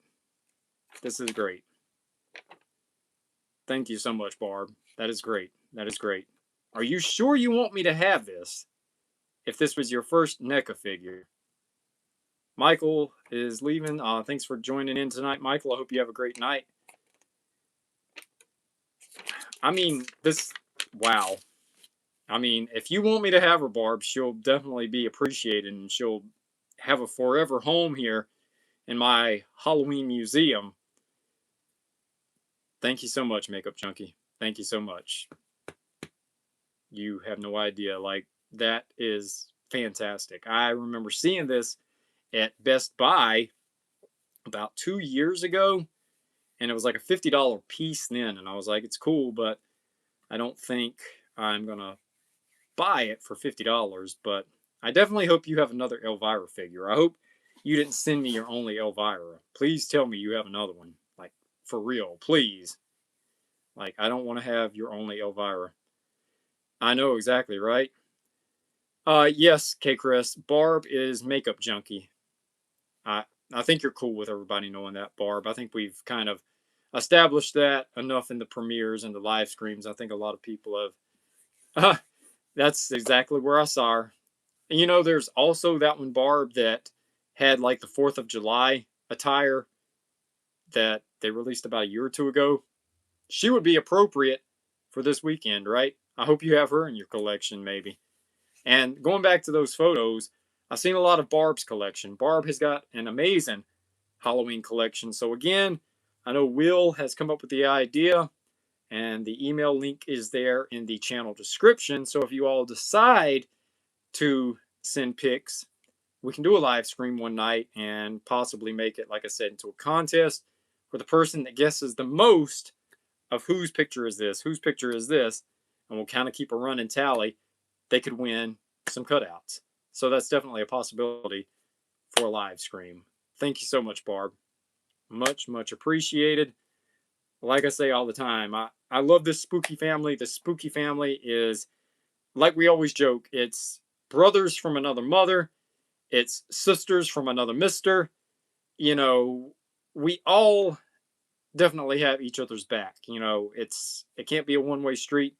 This is great. Thank you so much, Barb. That is great. That is great. Are you sure you want me to have this? If this was your first NECA figure. Michael is leaving. Thanks for joining in tonight, Michael. I hope you have a great night. I mean, wow. I mean, if you want me to have her, Barb, she'll definitely be appreciated, and she'll have a forever home here in my Halloween museum. Thank you so much, Makeup Junkie. Thank you so much. You have no idea. Like, that is fantastic. I remember seeing this at Best Buy about 2 years ago, and it was like a $50 piece then, and I was like, it's cool, but I don't think I'm gonna buy it for $50, but I definitely hope you have another Elvira figure. I hope you didn't send me your only Elvira. Please tell me you have another one. Like, for real, please. Like, I don't want to have your only Elvira. I know exactly, right? Yes, K-Chris, Barb is Makeup Junkie. I think you're cool with everybody knowing that, Barb. I think we've kind of established that enough in the premieres and the live streams. I think a lot of people have. That's exactly where I saw her. you know, there's also that one, Barb, that had like the 4th of July attire that they released about a year or two ago. She would be appropriate for this weekend, right? I hope you have her in your collection, maybe. And going back to those photos, I've seen a lot of Barb's collection. Barb has got an amazing Halloween collection. So again, I know Will has come up with the idea, and the email link is there in the channel description. So if you all decide to send pics, we can do a live stream one night and possibly make it, like I said, into a contest where the person that guesses the most of whose picture is this, whose picture is this, and we'll kind of keep a running tally, they could win some cutouts. So that's definitely a possibility for a live stream. Thank you so much, Barb. Much, much appreciated. Like I say all the time, I love this spooky family. The spooky family is, like we always joke, it's brothers from another mother, it's sisters from another mister. You know, we all definitely have each other's back. You know, it can't be a one-way street.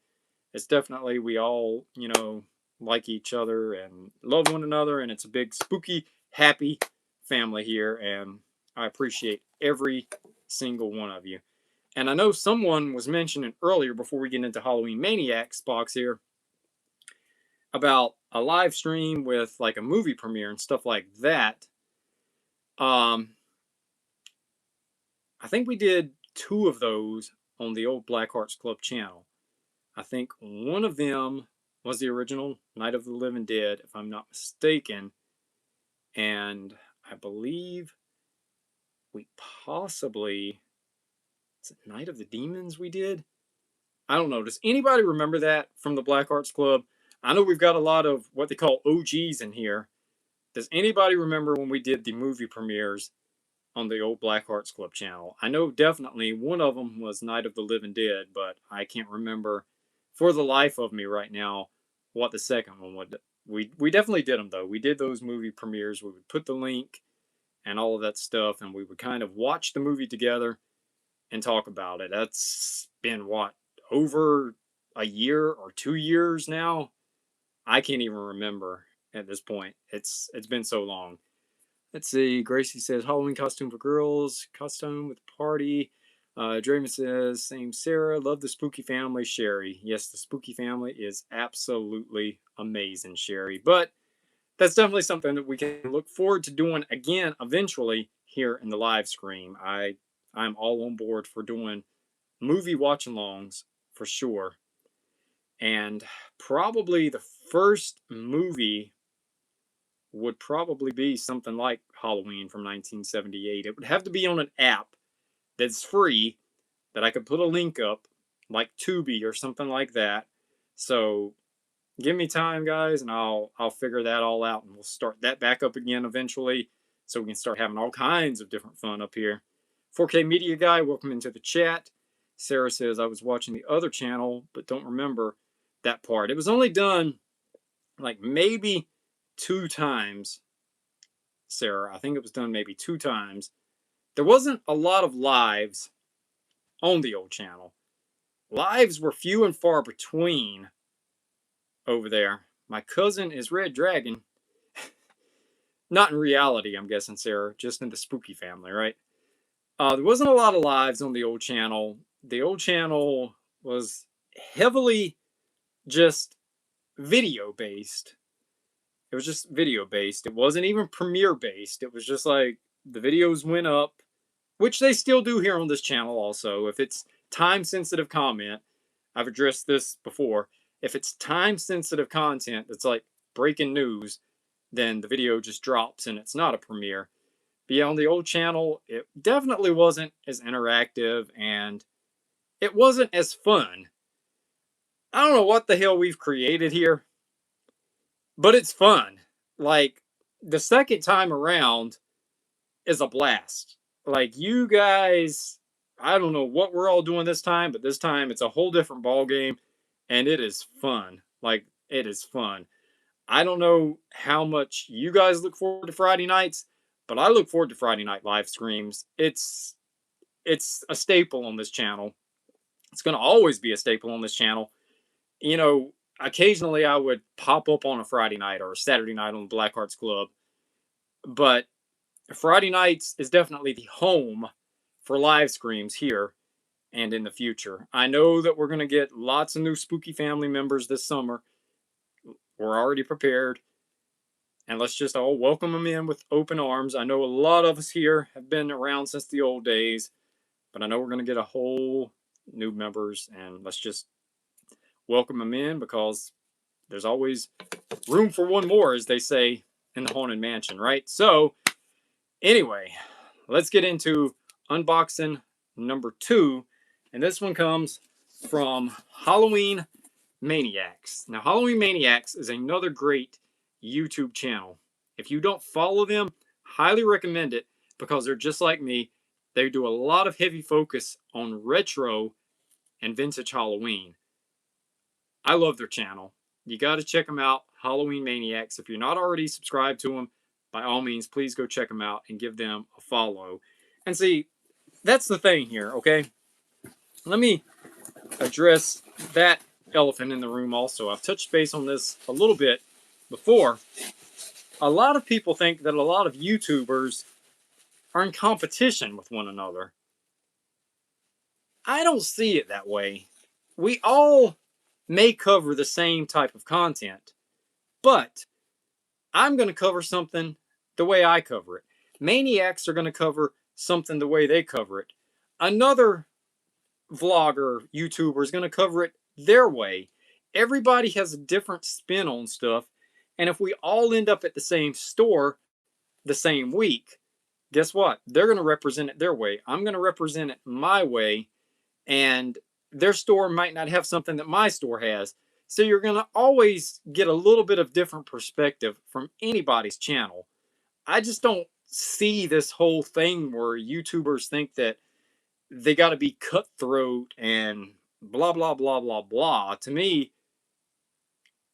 It's definitely we all, you know, like each other and love one another, and it's a big spooky, happy family here, and I appreciate every single one of you. And I know someone was mentioning earlier before we get into Halloween Maniacs box here about a live stream with like a movie premiere and stuff like that. I think we did 2 of those on the old Black Hearts Club channel. I think one of them was the original Night of the Living Dead, if I'm not mistaken. And I believe we possibly, is it Night of the Demons we did? I don't know. Does anybody remember that from the Black Arts Club? I know we've got a lot of what they call OGs in here. Does anybody remember when we did the movie premieres on the old Black Hearts Club channel? I know definitely one of them was Night of the Living Dead, but I can't remember for the life of me right now what the second one would. We definitely did them though. We did those movie premieres. We would put the link and all of that stuff, and we would kind of watch the movie together and talk about it. That's been what, over a year or 2 years now? I can't even remember at this point. It's been so long. Let's see. Gracie says Halloween costume for girls, costume with party. Draymond says, same Sarah. Love the spooky family, Sherry. Yes, the spooky family is absolutely amazing, Sherry. But that's definitely something that we can look forward to doing again eventually here in the live stream. I'm all on board for doing movie watch alongs for sure. And probably the first movie would probably be something like Halloween from 1978. It would have to be on an app that's free that I could put a link up, like Tubi or something like that. So give me time, guys, and I'll figure that all out, and we'll start that back up again eventually, so we can start having all kinds of different fun up here. 4K Media Guy, welcome into the chat. Sarah says, I was watching the other channel, but don't remember that part. It was only done like maybe 2 times, Sarah. I think it was done maybe 2 times. There wasn't a lot of lives on the old channel. Lives were few and far between over there. My cousin is Red Dragon. Not in reality, I'm guessing, Sarah. Just in the spooky family, right? There wasn't a lot of lives on the old channel. The old channel was heavily just video based. It was just video based. It wasn't even premiere based. It was just like the videos went up, which they still do here on this channel also. If it's time sensitive comment, I've addressed this before. If it's time sensitive content that's like breaking news, then the video just drops and it's not a premiere. But yeah, on the old channel, it definitely wasn't as interactive and it wasn't as fun. I don't know what the hell we've created here, but it's fun. Like, the second time around is a blast. Like, you guys, I don't know what we're all doing this time, but this time it's a whole different ball game, and it is fun. Like, it is fun. I don't know how much you guys look forward to Friday nights, but I look forward to Friday night live streams. It's a staple on this channel. It's going to always be a staple on this channel. You know, occasionally I would pop up on a Friday night or a Saturday night on the Black Hearts Club. But Friday nights is definitely the home for live screams here and in the future. I know that we're going to get lots of new spooky family members this summer. We're already prepared. And let's just all welcome them in with open arms. I know a lot of us here have been around since the old days, but I know we're going to get a whole new members, and let's just welcome them in, because there's always room for one more, as they say in the Haunted Mansion, right? So, anyway, let's get into unboxing number 2. And this one comes from Halloween Maniacs. Now, Halloween Maniacs is another great YouTube channel. If you don't follow them, highly recommend it, because they're just like me. They do a lot of heavy focus on retro and vintage Halloween. I love their channel. You got to check them out, Halloween Maniacs. If you're not already subscribed to them, by all means, please go check them out and give them a follow. And see, that's the thing here, okay? Let me address that elephant in the room also. I've touched base on this a little bit before. A lot of people think that a lot of YouTubers are in competition with one another. I don't see it that way. We all may cover the same type of content, but I'm going to cover something the way I cover it. Maniacs are going to cover something the way they cover it. Another vlogger, YouTuber is going to cover it their way. Everybody has a different spin on stuff, and if we all end up at the same store the same week, guess what? They're going to represent it their way. I'm going to represent it my way, and their store might not have something that my store has. So you're going to always get a little bit of different perspective from anybody's channel. I just don't see this whole thing where YouTubers think that they got to be cutthroat and blah, blah, blah, blah, blah. To me,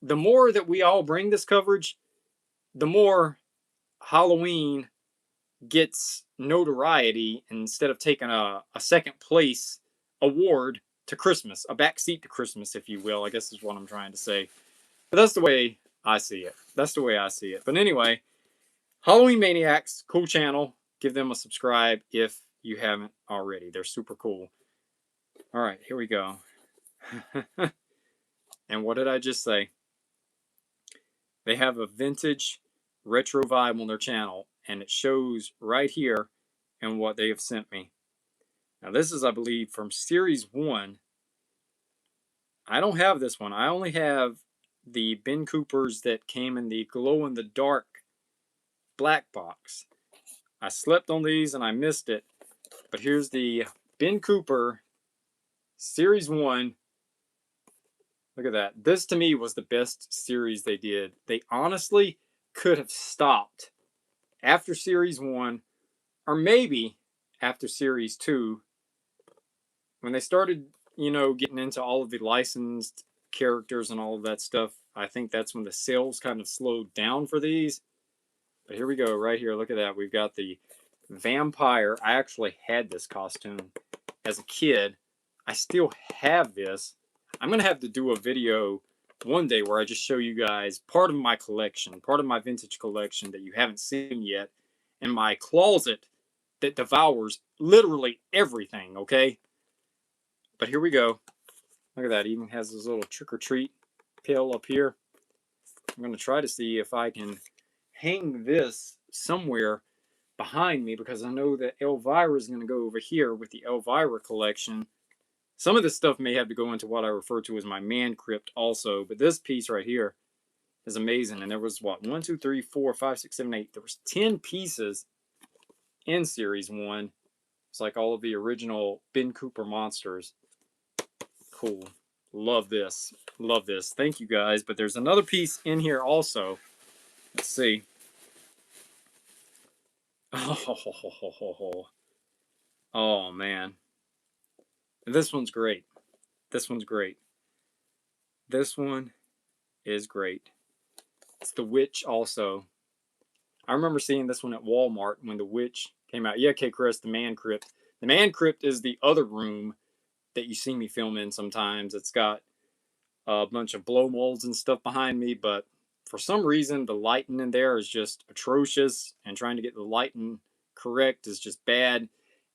the more that we all bring this coverage, the more Halloween gets notoriety, instead of taking a second place award to Christmas, a backseat to Christmas, if you will, I guess is what I'm trying to say. But that's the way I see it. That's the way I see it. But anyway, Halloween Maniacs, cool channel. Give them a subscribe if you haven't already. They're super cool. All right, here we go. And what did I just say? They have a vintage retro vibe on their channel, and it shows right here in what they have sent me. Now, this is, I believe, from Series 1. I don't have this one. I only have the Ben Coopers that came in the glow-in-the-dark black box. I slept on these and I missed it. But here's the Ben Cooper Series 1. Look at that. This, to me, was the best series they did. They honestly could have stopped after Series 1, or maybe after Series 2. When they started, getting into all of the licensed characters and all of that stuff, I think that's when the sales kind of slowed down for these. But here we go, right here. Look at that. We've got the vampire. I actually had this costume as a kid. I still have this. I'm going to have to do a video one day where I just show you guys part of my collection, part of my vintage collection that you haven't seen yet, in my closet that devours literally everything, okay? But here we go. Look at that. It even has this little trick-or-treat pill up here. I'm going to try to see if I can hang this somewhere behind me, because I know that Elvira is going to go over here with the Elvira collection. Some of this stuff may have to go into what I refer to as my man crypt also, but this piece right here is amazing. And there was, what, 1, 2, 3, 4, 5, 6, 7, 8. There was 10 pieces in Series 1. It's like all of the original Ben Cooper monsters. Cool. Love this. Love this. Thank you, guys. But there's another piece in here also. Let's see. Oh, man. This one's great. This one's great. This one is great. It's the Witch also. I remember seeing this one at Walmart when the Witch came out. Yeah, okay, Chris, the Man Crypt. The Man Crypt is the other room that you see me film in sometimes. It's got a bunch of blow molds and stuff behind me, but for some reason the lighting in there is just atrocious, and trying to get the lighting correct is just bad.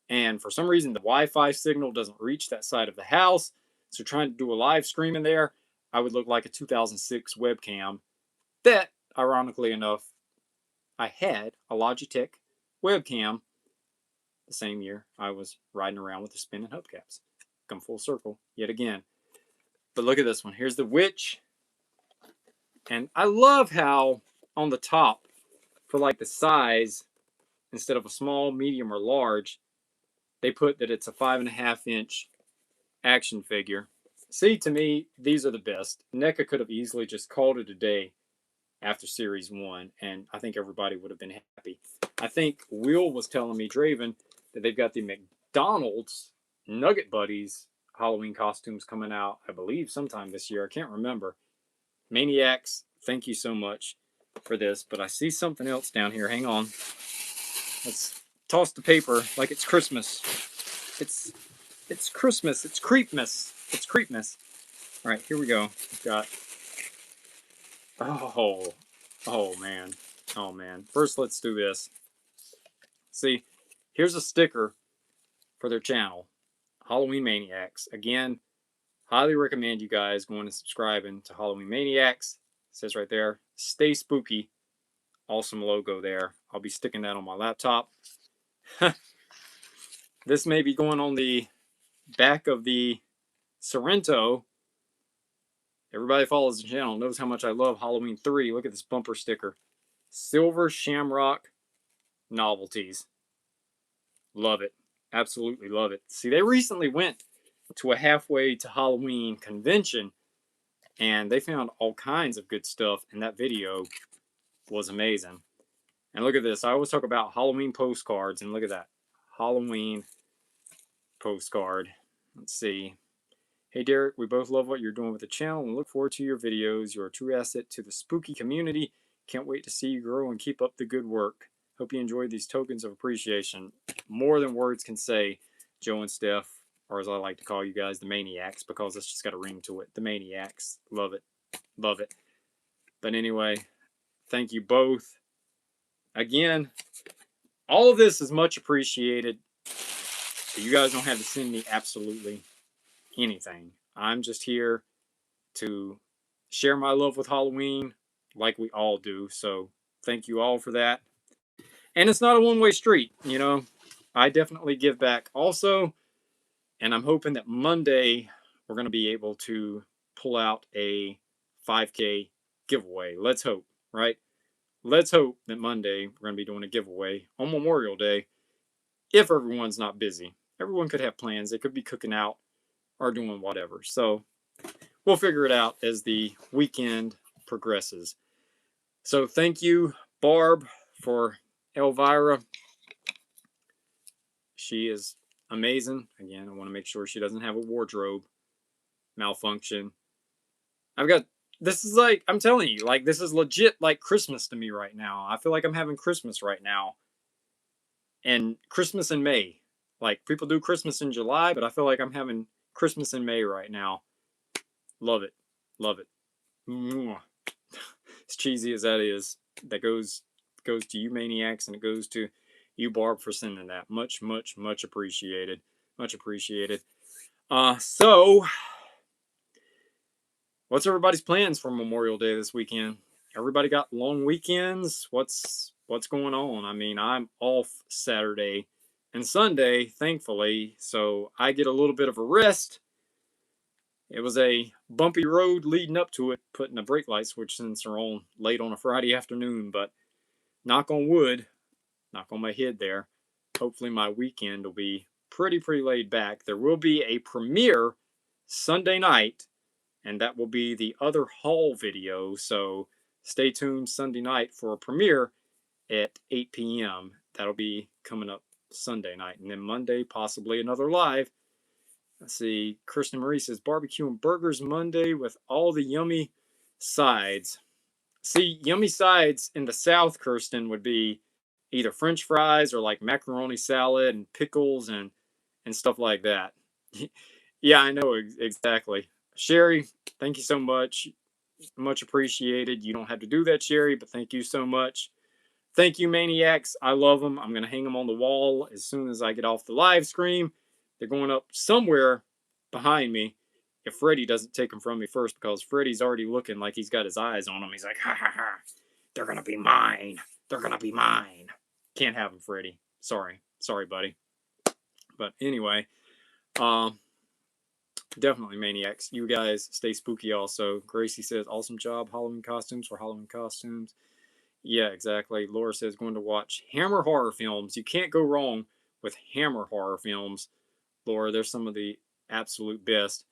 And for some reason the Wi-Fi signal doesn't reach that side of the house, so trying to do a live stream in there, I would look like a 2006 webcam that, ironically enough, I had a Logitech webcam the same year I was riding around with the spinning hubcaps. Come full circle yet again. But look at this one. Here's the witch. And I love how on the top, for like the size, instead of a small, medium, or large, they put that it's a 5.5-inch action figure. See, to me, these are the best. NECA could have easily just called it a day after Series 1, and I think everybody would have been happy. I think Will was telling me, Draven, that they've got the McDonald's Nugget Buddies Halloween costumes coming out, I believe, sometime this year. I can't remember. Maniacs, thank you so much for this, but I see something else down here. Hang on. Let's toss the paper like it's Christmas. It's Christmas. It's Creepmas. It's Creepmas. All right, here we go. We've got... Oh, man. Oh, man. First, let's do this. See, here's a sticker for their channel, Halloween Maniacs. Again, highly recommend you guys going and subscribing to Halloween Maniacs. It says right there, stay spooky. Awesome logo there. I'll be sticking that on my laptop. This may be going on the back of the Sorrento. Everybody follows the channel knows how much I love Halloween 3. Look at this bumper sticker. Silver Shamrock Novelties. Love it. Absolutely love it. See, they recently went to a halfway to Halloween convention, and they found all kinds of good stuff, and that video was amazing. And look at this. I always talk about Halloween postcards, and look at that. Halloween postcard. Let's see. Hey Derek, we both love what you're doing with the channel and look forward to your videos. You're a true asset to the spooky community. Can't wait to see you grow and keep up the good work. Hope you enjoyed these tokens of appreciation. More than words can say, Joe and Steph, or as I like to call you guys, the Maniacs, because it's just got a ring to it. The Maniacs. Love it. Love it. But anyway, thank you both. Again, all of this is much appreciated. But you guys don't have to send me absolutely anything. I'm just here to share my love with Halloween like we all do. So thank you all for that. And it's not a one-way street, you know. I definitely give back also. And I'm hoping that Monday we're going to be able to pull out a 5K giveaway. Let's hope, right? Let's hope that Monday we're going to be doing a giveaway on Memorial Day if everyone's not busy. Everyone could have plans. They could be cooking out or doing whatever. So we'll figure it out as the weekend progresses. So thank you, Barb, for Elvira. She is amazing. Again, I want to make sure she doesn't have a wardrobe malfunction. This is like, I'm telling you, like, this is legit like Christmas to me right now. I feel like I'm having Christmas right now. And Christmas in May. Like, people do Christmas in July, but I feel like I'm having Christmas in May right now. Love it. Love it. As cheesy as that is, that goes to you Maniacs, and it goes to you, Barb, for sending that. Much, much, much appreciated. Much appreciated. So, what's everybody's plans for Memorial Day this weekend? Everybody got long weekends? What's going on? I mean, I'm off Saturday and Sunday, thankfully, so I get a little bit of a rest. It was a bumpy road leading up to it, putting a brake light switch sensor on late on a Friday afternoon, but knock on wood, knock on my head there, hopefully my weekend will be pretty laid back. There will be a premiere Sunday night, and that will be the other haul video, so stay tuned Sunday night for a premiere at 8 p.m. That'll be coming up Sunday night, and then Monday possibly another live. Let's see, Kirsten Marie says barbecue and burgers Monday with all the yummy sides. See, yummy sides in the South, Kirsten, would be either French fries or like macaroni salad and pickles and stuff like that. Yeah, I know exactly. Sherry, thank you so much. Much appreciated. You don't have to do that, Sherry, but thank you so much. Thank you, Maniacs. I love them. I'm going to hang them on the wall as soon as I get off the live stream. They're going up somewhere behind me if Freddy doesn't take them from me first, because Freddy's already looking like he's got his eyes on them. He's like, ha ha ha, they're going to be mine. They're going to be mine. Can't have them, Freddy. Sorry. Sorry, buddy. But anyway, definitely Maniacs. You guys stay spooky also. Gracie says, awesome job. Halloween costumes for Halloween costumes. Yeah, exactly. Laura says, going to watch Hammer horror films. You can't go wrong with Hammer horror films. Laura, they're some of the absolute best.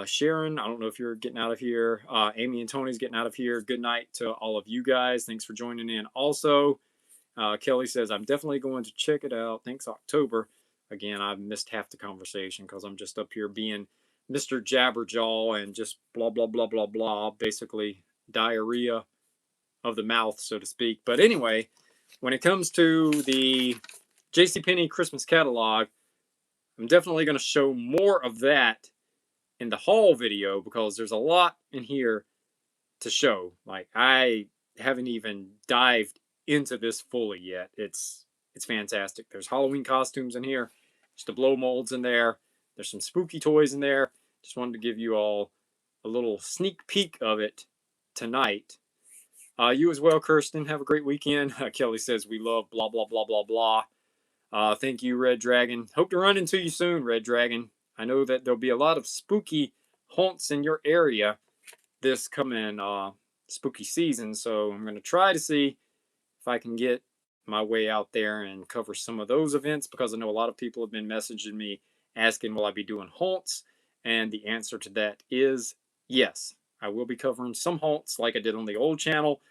Sharon, I don't know if you're getting out of here. Amy and Tony's getting out of here. Good night to all of you guys. Thanks for joining in. Also, Kelly says, I'm definitely going to check it out. Thanks, October. Again, I've missed half the conversation because I'm just up here being Mr. Jabberjaw and just blah, blah, blah, blah, blah. Basically, diarrhea of the mouth, so to speak. But anyway, when it comes to the JCPenney Christmas catalog, I'm definitely going to show more of that in the haul video because there's a lot in here to show. Like, I haven't even dived into this fully yet. It's fantastic. There's Halloween costumes in here. There's the blow molds in there. There's some spooky toys in there. Just wanted to give you all a little sneak peek of it tonight. You as well, Kirsten. Have a great weekend. Kelly says we love blah, blah, blah, blah, blah. Thank you, Red Dragon. Hope to run into you soon, Red Dragon. I know that there'll be a lot of spooky haunts in your area this coming spooky season. So I'm going to try to see if I can get my way out there and cover some of those events, because I know a lot of people have been messaging me asking, will I be doing haunts? And the answer to that is yes. I will be covering some haunts like I did on the old channel.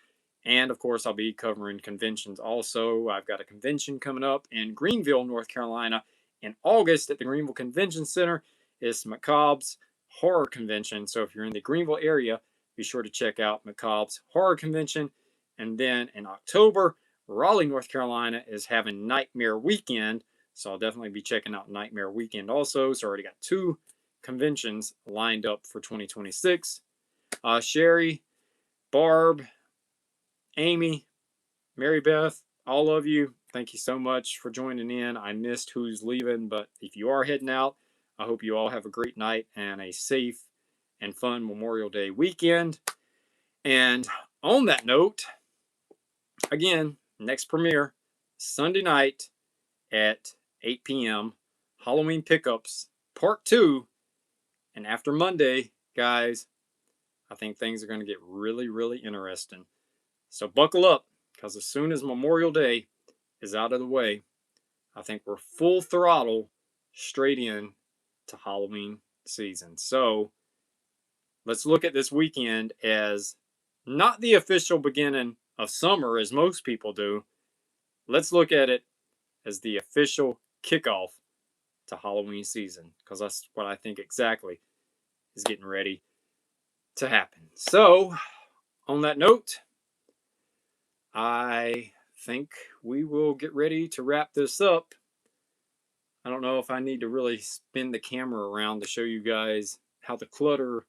And of course, I'll be covering conventions also. I've got a convention coming up in Greenville, North Carolina in August at the Greenville Convention Center. It's Macabre's Horror Convention. So if you're in the Greenville area, be sure to check out Macabre's Horror Convention. And then in October, Raleigh, North Carolina is having Nightmare Weekend. So I'll definitely be checking out Nightmare Weekend also. So I already got 2 conventions lined up for 2026. Sherry, Barb, Amy, Mary Beth, all of you, thank you so much for joining in. I missed who's leaving, but if you are heading out, I hope you all have a great night and a safe and fun Memorial Day weekend. And on that note, again, next premiere, Sunday night at 8 p.m., Halloween Pickups, Part 2. And after Monday, guys, I think things are going to get really, really interesting. So buckle up, because as soon as Memorial Day is out of the way, I think we're full throttle straight in to Halloween season. So let's look at this weekend as not the official beginning of summer as most people do. Let's look at it as the official kickoff to Halloween season, because that's what I think exactly is getting ready to happen. So on that note, I think we will get ready to wrap this up. I don't know if I need to really spin the camera around to show you guys how the clutter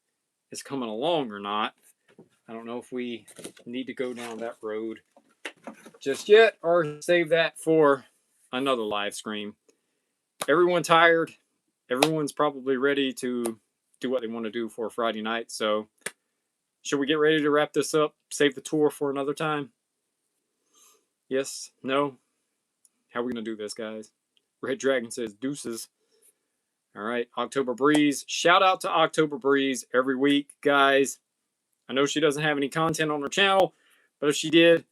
is coming along or not. I don't know if we need to go down that road just yet or save that for another live stream. Everyone tired. Everyone's probably ready to do what they want to do for Friday night. So should we get ready to wrap this up? Save the tour for another time? Yes? No? How are we going to do this, guys? Red Dragon says deuces. All right, October Breeze. Shout out to October Breeze every week, guys. I know she doesn't have any content on her channel, but if she did,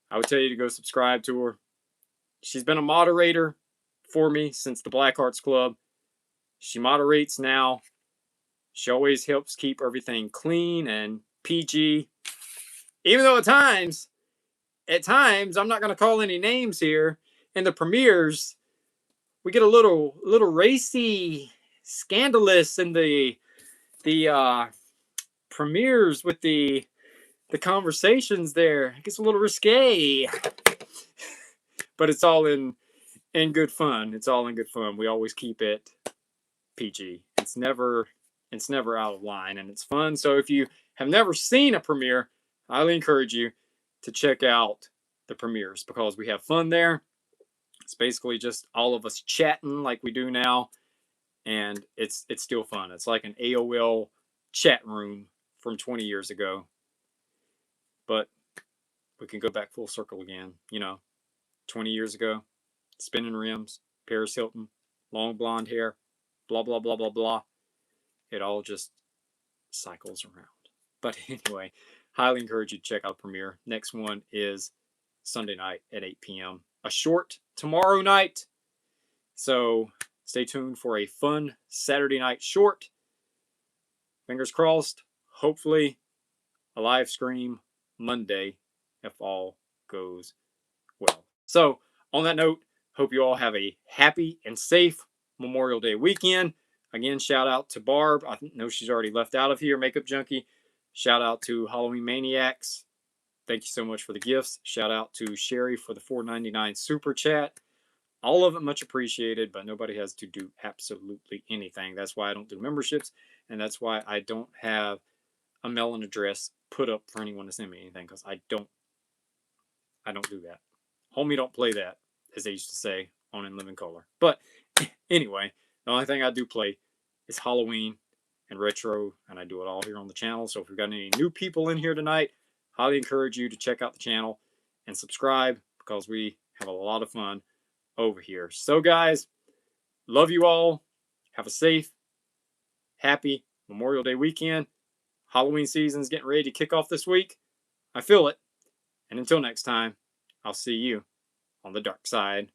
I would tell you to go subscribe to her. She's been a moderator for me since the Black Hearts Club. She moderates now. She always helps keep everything clean and PG. Even though at times, I'm not going to call any names here, in the premieres, we get a little racy, scandalous in the premieres with the conversations there. It gets a little risque, but it's all in good fun. It's all in good fun. We always keep it PG. It's never It's never out of line, and it's fun. So if you have never seen a premiere, I highly encourage you to check out the premieres because we have fun there. It's basically just all of us chatting like we do now, and it's still fun. It's like an AOL chat room from 20 years ago, but we can go back full circle again. 20 years ago, spinning rims, Paris Hilton, long blonde hair, blah blah blah blah blah. It all just cycles around. But anyway, highly encourage you to check out the premiere. Next one is Sunday night at 8 p.m. A short tomorrow night. So stay tuned for a fun Saturday night short. Fingers crossed. Hopefully a live stream Monday if all goes well. So on that note, hope you all have a happy and safe Memorial Day weekend. Again, shout out to Barb. I know she's already left out of here, Makeup Junkie. Shout out to Halloween Maniacs. Thank you so much for the gifts. Shout out to Sherry for the $4.99 super chat. All of it much appreciated, but nobody has to do absolutely anything. That's why I don't do memberships, and that's why I don't have a mailing address put up for anyone to send me anything, because I don't do that. Homie don't play that, as they used to say on In Living Color. But anyway, the only thing I do play is Halloween and retro, and I do it all here on the channel. So if we've got any new people in here tonight, highly encourage you to check out the channel and subscribe, because we have a lot of fun over here. So guys, love you all. Have a safe, happy Memorial Day weekend. Halloween season's getting ready to kick off this week. I feel it. And until next time, I'll see you on the dark side.